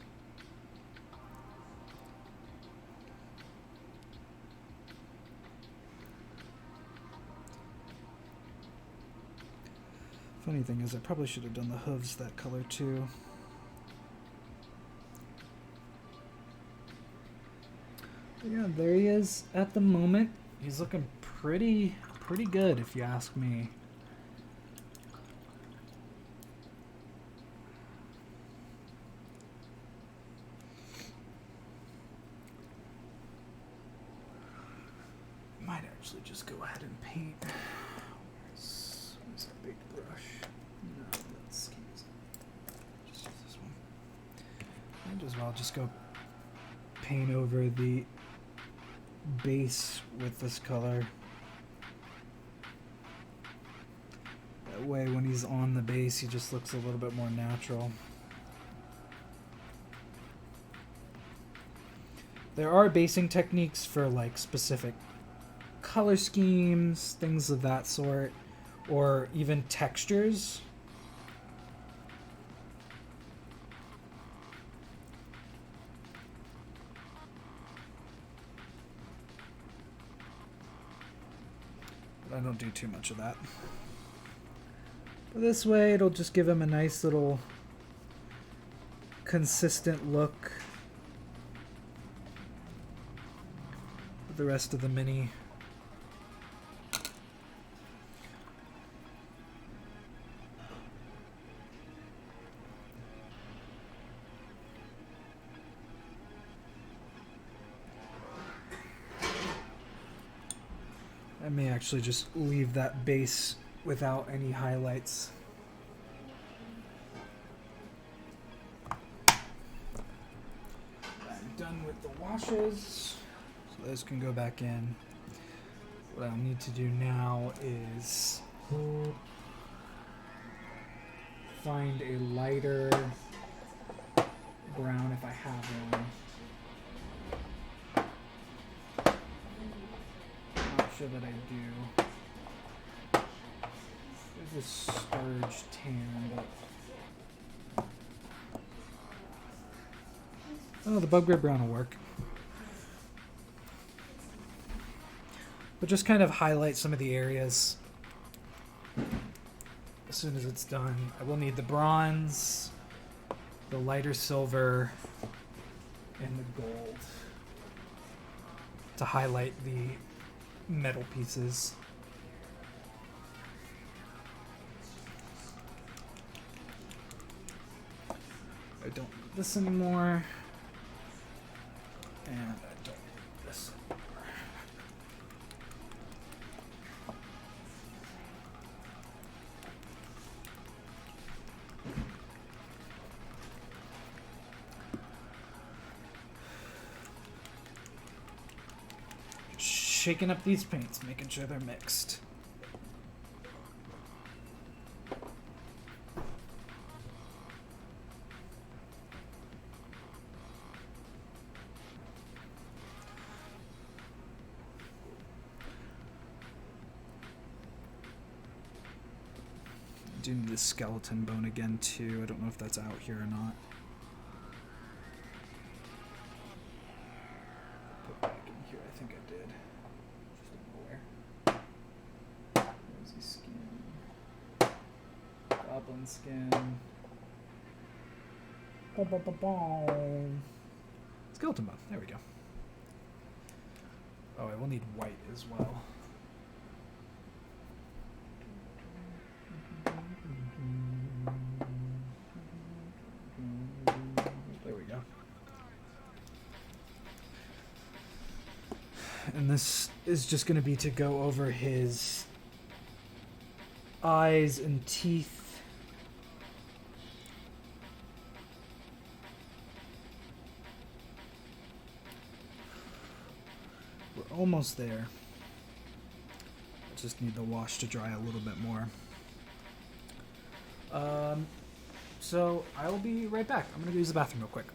[SPEAKER 1] Funny thing is I probably should have done the hooves that color too. But yeah, there he is at the moment. He's looking pretty good if you ask me. Might actually just go ahead and paint. Where's that big brush? No, that's just use this one. Might as well just go paint over the base with this color. That way when he's on the base he just looks a little bit more natural. There are basing techniques for like specific color schemes, things of that sort, or even textures. But I don't do too much of that. But this way it'll just give him a nice little consistent look with the rest of the mini. I may actually just leave that base without any highlights. I'm done with the washes, so those can go back in. What I'll need to do now is find a lighter brown if I have one. Not sure that I do. There's a Sturge tan, but oh, the bug gray brown will work. But just kind of highlight some of the areas as soon as it's done. I will need the bronze, the lighter silver, and the gold to highlight the metal pieces. I don't need this anymore. And I don't need this anymore. shaking up these paints, making sure they're mixed. I do need a skeleton bone again too. I don't know if that's out here or not. Put back in here. I think I did. Just don't know where. Rosy skin. Goblin skin. Skeleton bone. There we go. Oh, I will need white as well. There we go. And this is just going to be to go over his eyes and teeth. We're almost there. I just need the wash to dry a little bit more. So I will be right back. I'm going to go use the bathroom real quick.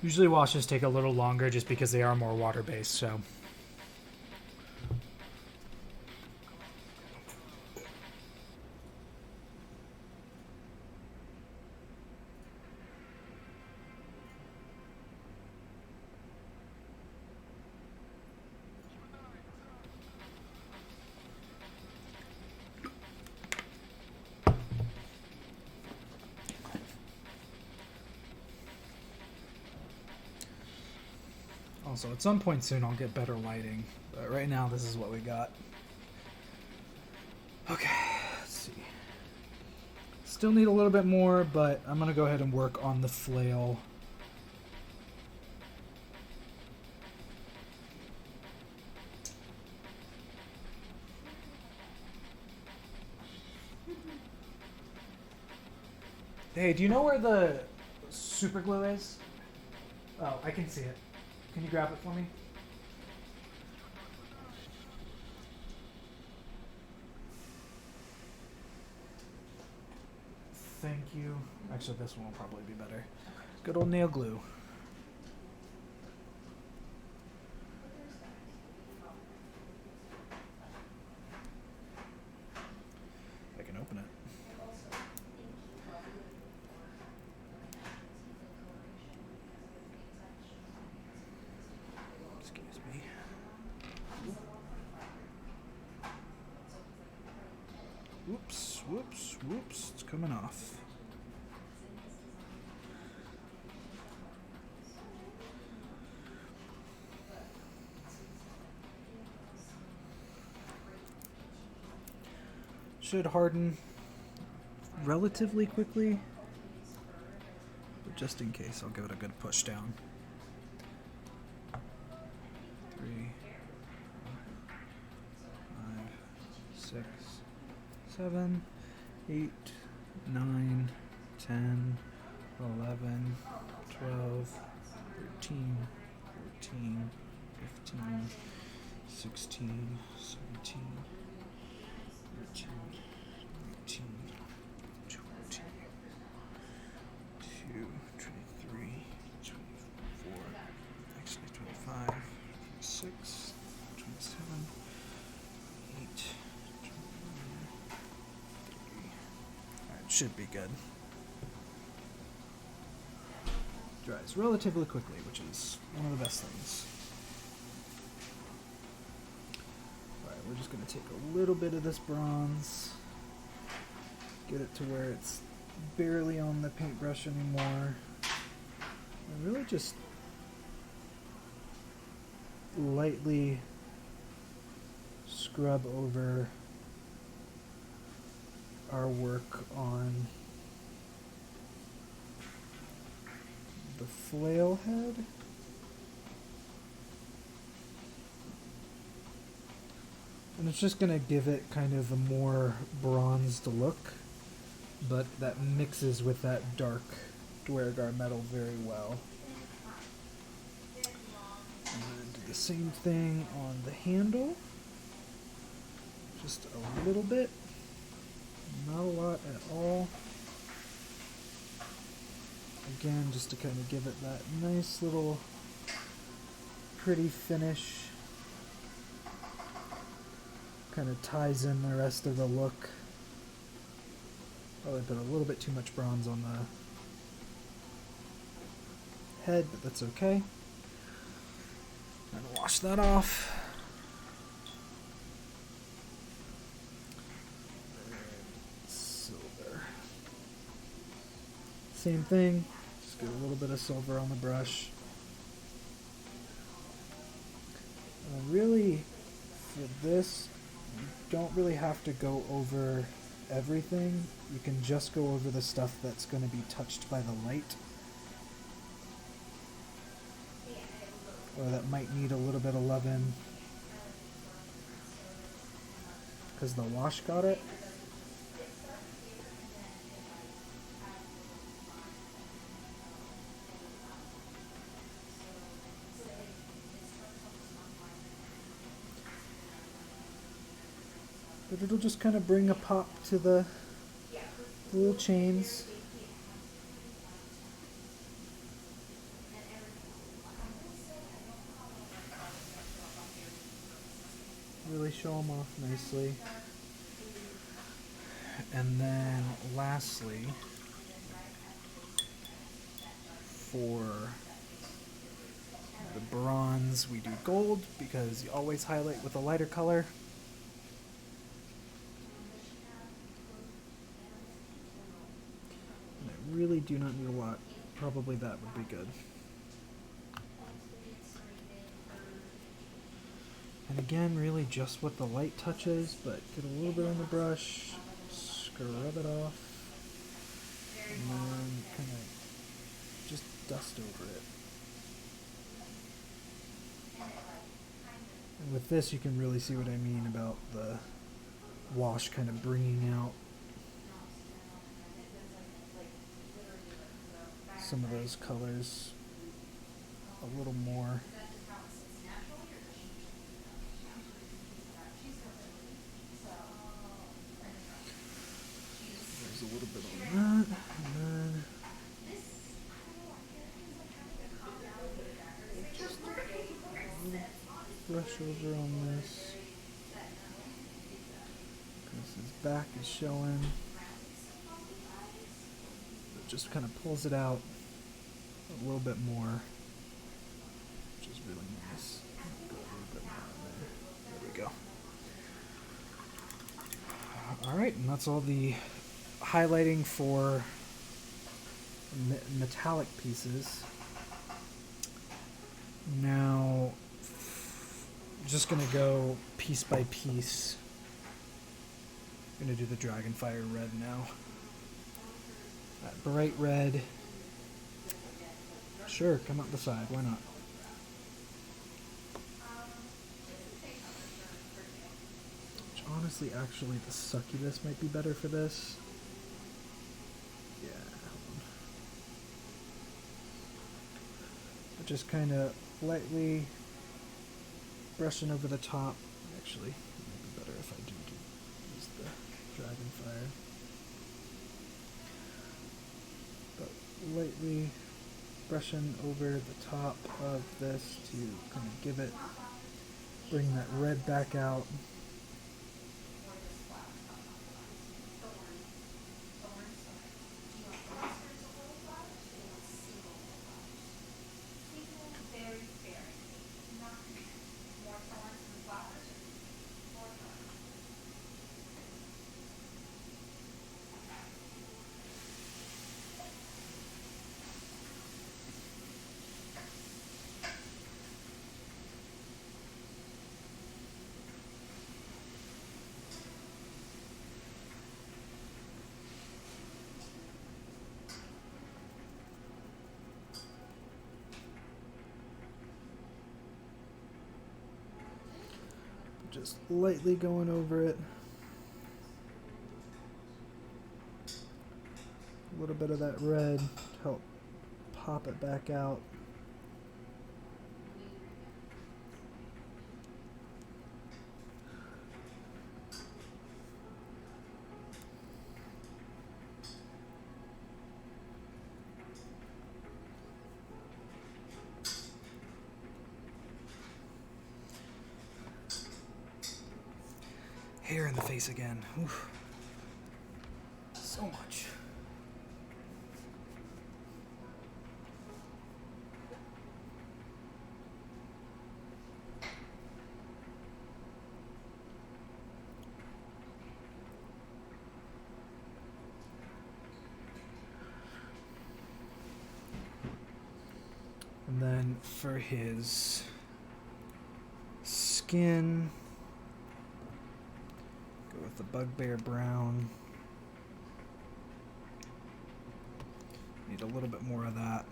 [SPEAKER 1] Usually washes take a little longer just because they are more water-based, so... Also, at some point soon I'll get better lighting, but right now this is what we got. Okay, let's see. Still need a little bit more, but I'm gonna go ahead and work on the flail. Hey, do you know where the super glue is? Oh, I can see it. Can you grab it for me? Thank you. Actually, this one will probably be better. Good old nail glue. I can open it. Excuse me. Whoops, whoops, whoops. It's coming off. Should harden relatively quickly, but just in case, I'll give it a good push down. 3, 5, 6, 7, 8, 9, 10, 11, 12, 13, 14, 15, 16, 17, 18, 19, 20, 22, 23, 24, 7, 8. Alright, should be good. Dries relatively quickly, which is one of the best things. Alright, we're just going to take a little bit of this bronze, get it to where it's barely on the paintbrush anymore, and really just lightly scrub over our work on the flail head. And it's just going to give it kind of a more bronzed look, but that mixes with that dark Dwergar metal very well. And then do the same thing on the handle. Just a little bit. Not a lot at all. Again, just to kind of give it that nice little pretty finish. Kind of ties in the rest of the look. Probably put a little bit too much bronze on the head, but that's okay. And wash that off. And silver. Same thing. Just get a little bit of silver on the brush. Really, for this, you don't really have to go over everything. You can just go over the stuff that's going to be touched by the light, or that might need a little bit of loving because the wash got it. But it'll just kind of bring a pop to the little chains. Really show them off nicely. And then lastly, for the bronze, we do gold because you always highlight with a lighter color. And I really do not need a lot. Probably that would be good. And again, really just what the light touches, but get a little bit on the brush, scrub it off, and then kind of just dust over it. And with this, you can really see what I mean about the wash kind of bringing out some of those colors a little more. There's a little bit on that, and then just a little brush over on this. Because his back is showing. It just kind of pulls it out a little bit more, which is really nice. Go a little bit more on there. There we go. Alright, and that's all the highlighting for metallic pieces. Now, just going to go piece by piece. I'm going to do the Dragonfire red now. That bright red. Sure, come up the side, why not? Which honestly, actually, the succubus might be better for this. Yeah, but just kind of lightly brushing over the top. Actually, it might be better if I do use the Dragonfire. But lightly brushing over the top of this to kind of give it Bring that red back out.
[SPEAKER 2] Or just flat top thorns. Thorns, okay. Do you want clusters of little flowers or do you want single little flowers? Single, very, very. Not more thorns than flowers or more thorns?
[SPEAKER 1] Just lightly going over it. A little bit of that red to help pop it back out. Hair in the face again. Oof. So much. And then for his skin, go with the bugbear brown. Need a little bit more of that.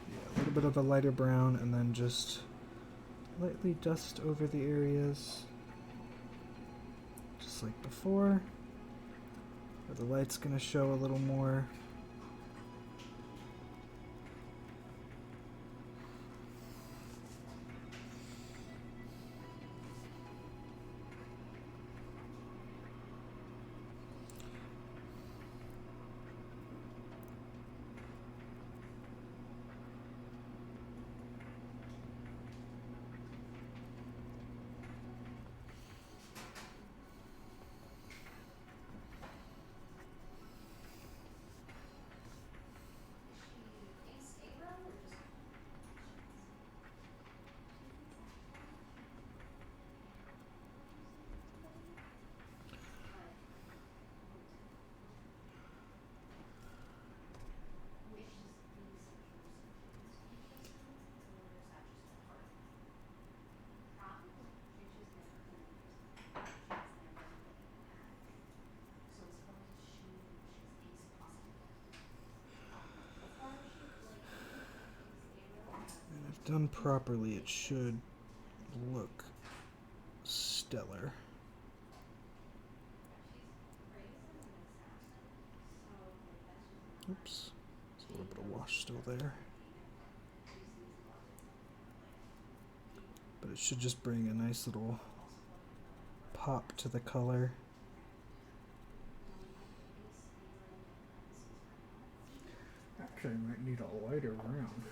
[SPEAKER 1] Yeah, a little bit of the lighter brown and then just lightly dust over the areas. Just like before. Where the light's going to show a little more. Done properly, it should look stellar. Oops, there's a little bit of wash still there. But it should just bring a nice little pop to the color. Actually, I might need a lighter brown.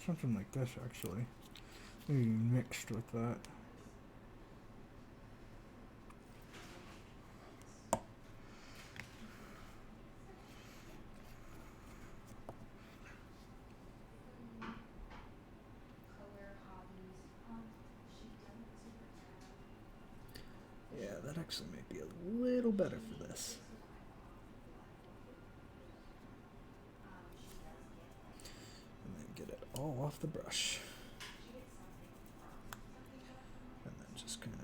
[SPEAKER 1] Something like this, actually. Maybe mixed with that. Yeah, that actually might be a little better for this. And then get it all off the brush. And then just kind of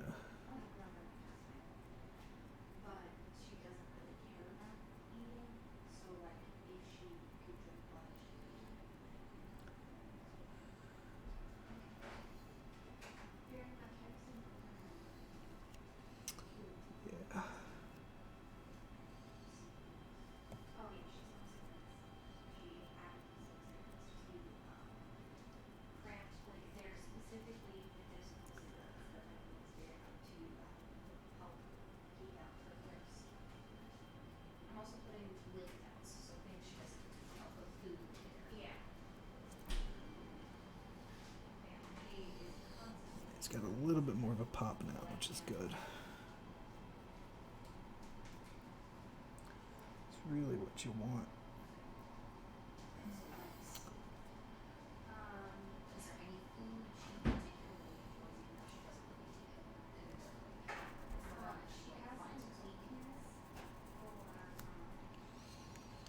[SPEAKER 1] got a little bit more of a pop now, which is good. It's really what you want.
[SPEAKER 2] Is there any food she particularly enjoys even though she doesn't really eat it? She has a weakness for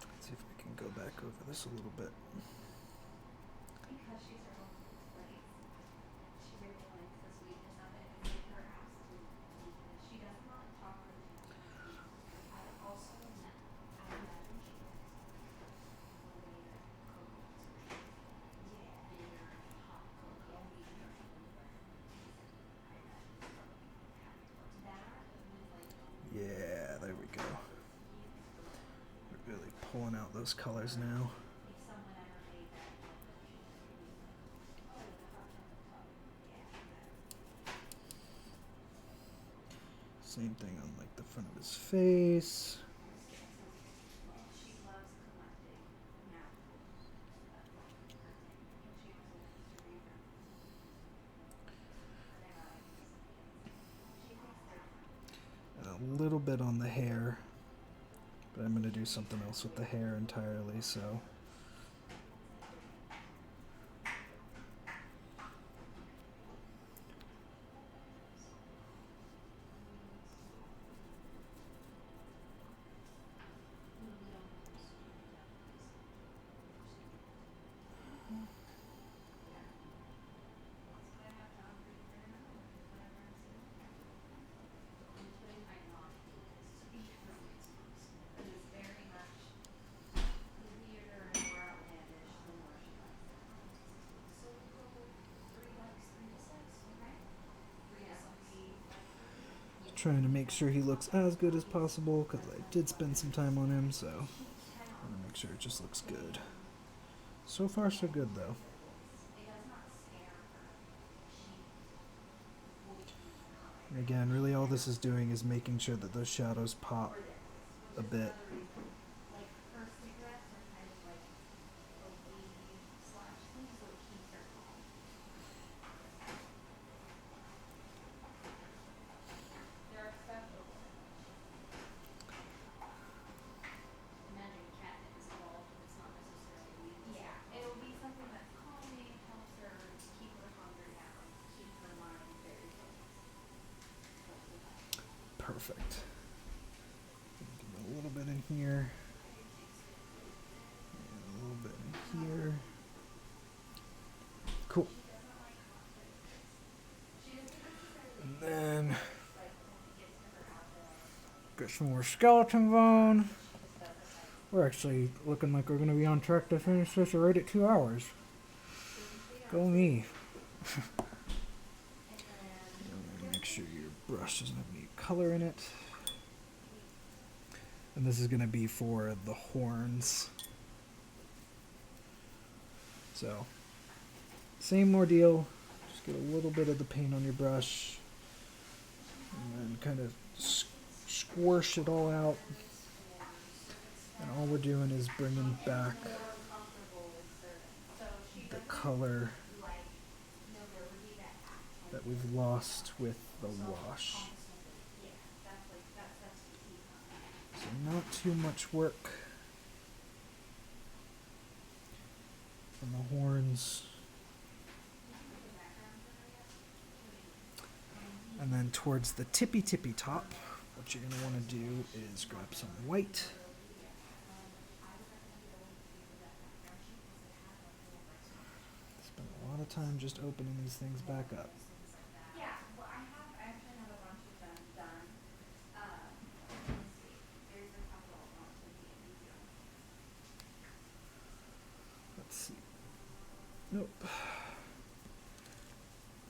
[SPEAKER 1] Let's see if we can go back over this a little bit.
[SPEAKER 2] because she's her own place. She really likes the sweetness of it. It's like her absolute weakness. She does not talk really much about sweet. I also met when she was the way that coconuts are shaped. Yeah. Bitter and hot cocoa. Yeah. And dark blend. I imagine it's probably happy towards that.
[SPEAKER 1] Yeah, there we go. We're really pulling out those colors now.
[SPEAKER 2] If someone ever made that coconut, she would be like, oh, the hot chocolate top. Yeah.
[SPEAKER 1] Same thing on like the front of his face.
[SPEAKER 2] She loves collecting naturals. That's like her thing. She also likes to read them. Whenever I do something, she thinks they're fun.
[SPEAKER 1] And a little bit on the hair. But I'm going to do something else with the hair entirely, so. Trying to make sure he looks as good as possible because I did spend some time on him, so I want to make sure it just looks good. So far, so good though. And again, really all this is doing is making sure that those shadows pop a bit.
[SPEAKER 2] Like her cigarettes are kind of like a weed slash thing, so it keeps her calm. There are special imagine catnip is involved and it's not necessarily weed. Yeah, it'll be something that's calming, helps her keep her hunger down, keep her mind very focused.
[SPEAKER 1] Perfect. Give it a little bit in here. And a little bit in here. Cool. And then get some more skeleton bone. We're actually looking like we're going to be on track to finish this right at 2 hours. Go me. Make sure your brush doesn't have any color in it. And this is going to be for the horns. So, same ordeal. Just get a little bit of the paint on your brush. And then kind of squish it all out. And all we're doing is bringing back the color that we've lost with the wash. So not too much work on the horns. And then towards the tippy top, what you're going to want to do is grab some white. Spend a lot of time just opening these things back up.
[SPEAKER 2] Yeah, well, I actually have a bunch of them done. Let me see. There's a couple relatively easy.
[SPEAKER 1] Let's see. Nope.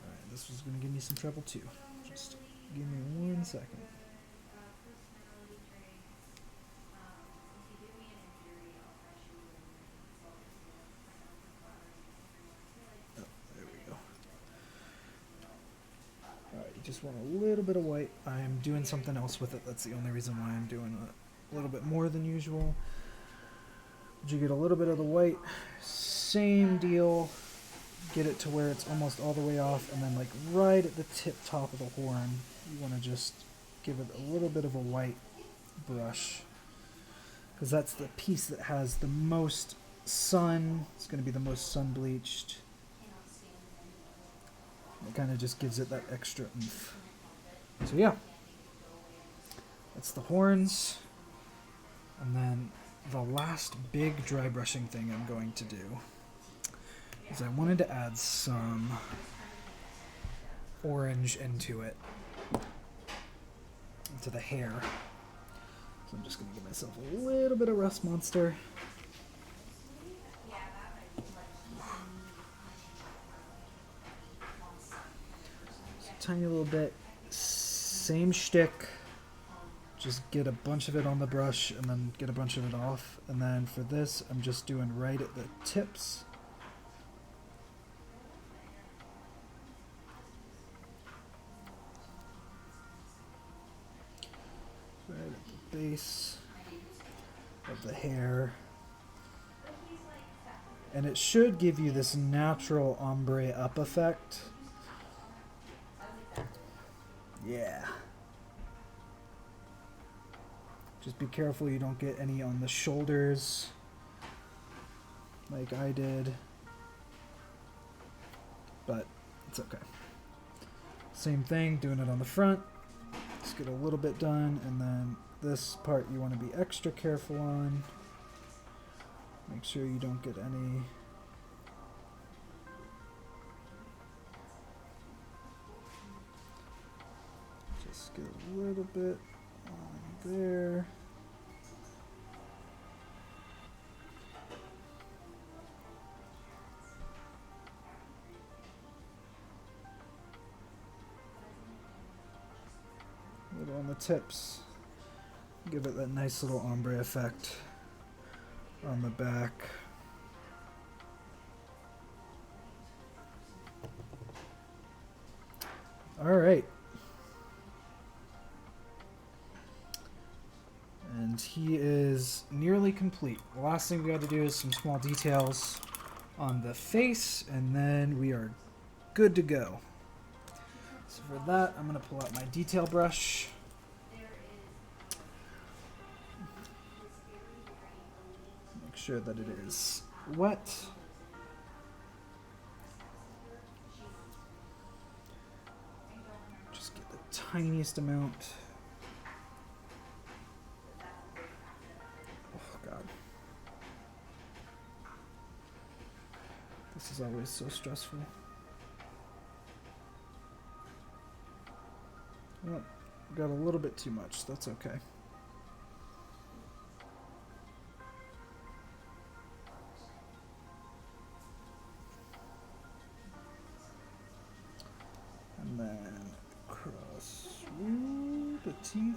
[SPEAKER 1] Alright, this was going to give me some trouble too. Just give me 1 second.
[SPEAKER 2] Personality traits. If you give me an injury, I'll press you and consult your skill.
[SPEAKER 1] Oh, there we go. Alright, you just want a little bit of white. I'm doing something else with it. That's the only reason why I'm doing a little bit more than usual. But you get a little bit of the white. Same deal. get it to where it's almost all the way off, and then like right at the tip top of the horn, you want to just give it a little bit of a white brush, because that's the piece that has the most sun. It's going to be the most sun bleached. It kind of just gives it that extra oomph. So yeah, that's the horns. And then the last big dry brushing thing I'm going to do is I wanted to add some orange into it, into the hair. So I'm just going to give myself a little bit of Rust Monster. Tiny little bit. Same shtick. Just get a bunch of it on the brush and then get a bunch of it off. And then for this, I'm just doing right at the tips. Right at the base of the hair. And it should give you this natural ombre up effect. Yeah. Just be careful you don't get any on the shoulders like I did. But it's okay. Same thing, doing it on the front. Just get a little bit done, and then this part you want to be extra careful on. Make sure you don't get any. Just get a little bit on there. A little on the tips. Give it that nice little ombre effect on the back. All right. And he is nearly complete. The last thing we got to do is some small details on the face, and then we are good to go. So for that, I'm going to pull out my detail brush. Make sure that it is wet. Just get the tiniest amount. Oh God. This is always so stressful. Oh, got a little bit too much. That's okay. And then across the teeth.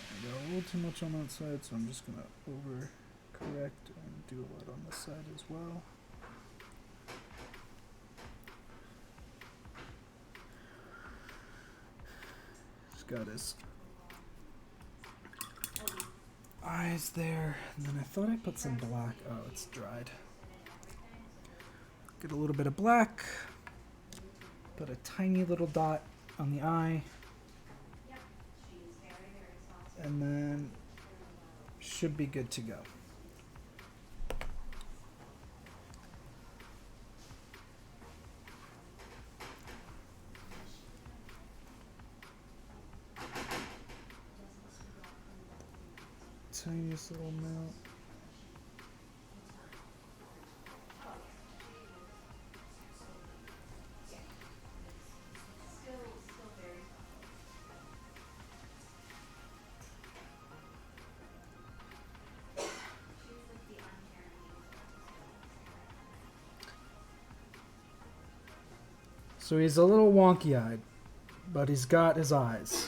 [SPEAKER 1] I got a little too much on that side, so I'm just going to overcorrect and do a lot on this side as well. He's got his eyes there, and then I thought I put some black. Oh, it's dried. Get a little bit of black, put a tiny little dot on the eye, and then should be good to go. Tiniest little amount. So he's a little wonky-eyed, but he's got his eyes.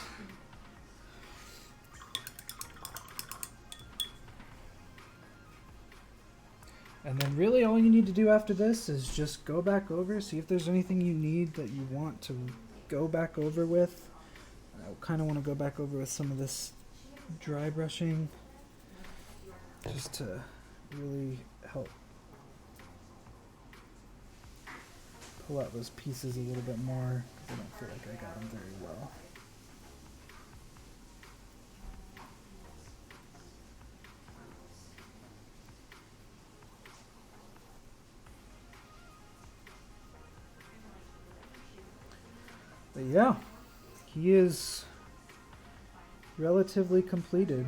[SPEAKER 1] And then really all you need to do after this is just go back over, see if there's anything you need that you want to go back over with. I kind of want to go back over with some of this dry brushing just to really help pull out those pieces a little bit more because I don't feel like I got them very well. But yeah, he is relatively completed.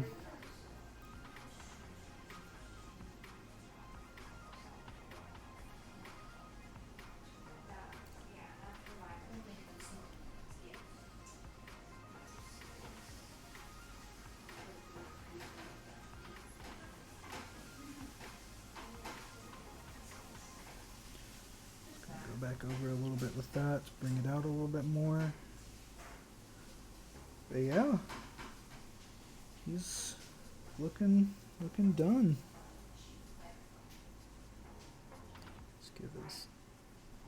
[SPEAKER 1] Go back over a little bit with that, bring it out a little bit more. But yeah, he's looking done. Let's give his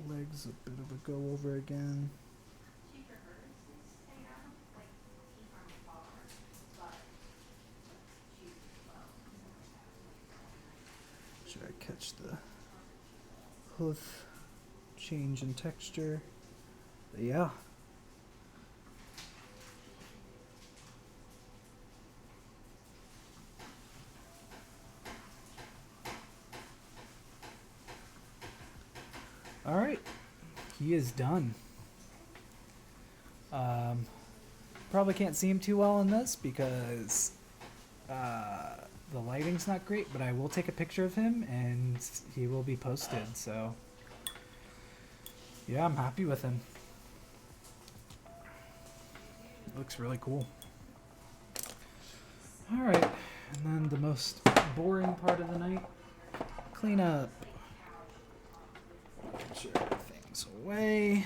[SPEAKER 1] legs a bit of a go over again. Should I catch the hoof change in texture? But yeah. All right, he is done. Probably can't see him too well in this because the lighting's not great, but I will take a picture of him and he will be posted. So yeah, I'm happy with him. It looks really cool. All right, and then the most boring part of the night, clean up. Get your things away.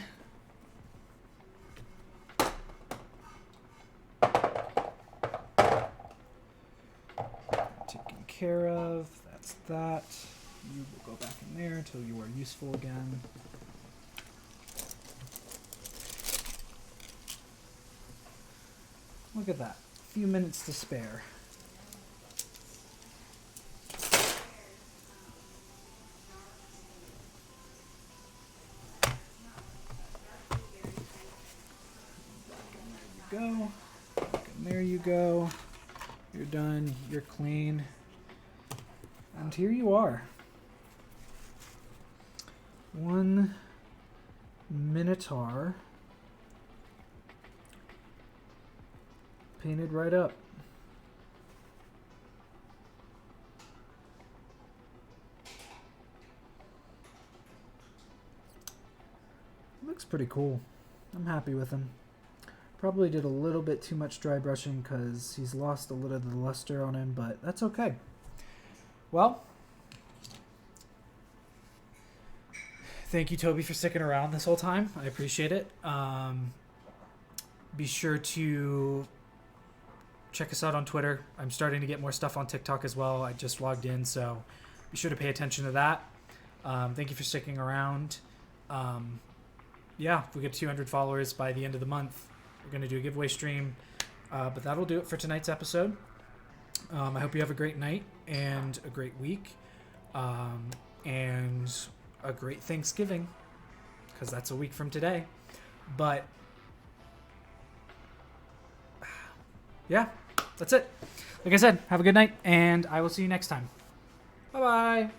[SPEAKER 1] Taken care of. That's that. You will go back in there until you are useful again. Look at that. A few minutes to spare. Go. And there you go. You're done. You're clean. And here you are. One Minotaur painted right up. Looks pretty cool. I'm happy with him. Probably did a little bit too much dry brushing because he's lost a little of the luster on him, but that's okay. Well, thank you, Toby, for sticking around this whole time. I appreciate it. Be sure to check us out on Twitter. I'm starting to get more stuff on TikTok as well. I just logged in, so be sure to pay attention to that. Thank you for sticking around. Yeah, if we get 200 followers by the end of the month, we're going to do a giveaway stream. But that'll do it for tonight's episode. I hope you have a great night and a great week. And a great Thanksgiving, because that's a week from today. But yeah, that's it. Like I said, have a good night, and I will see you next time. Bye-bye.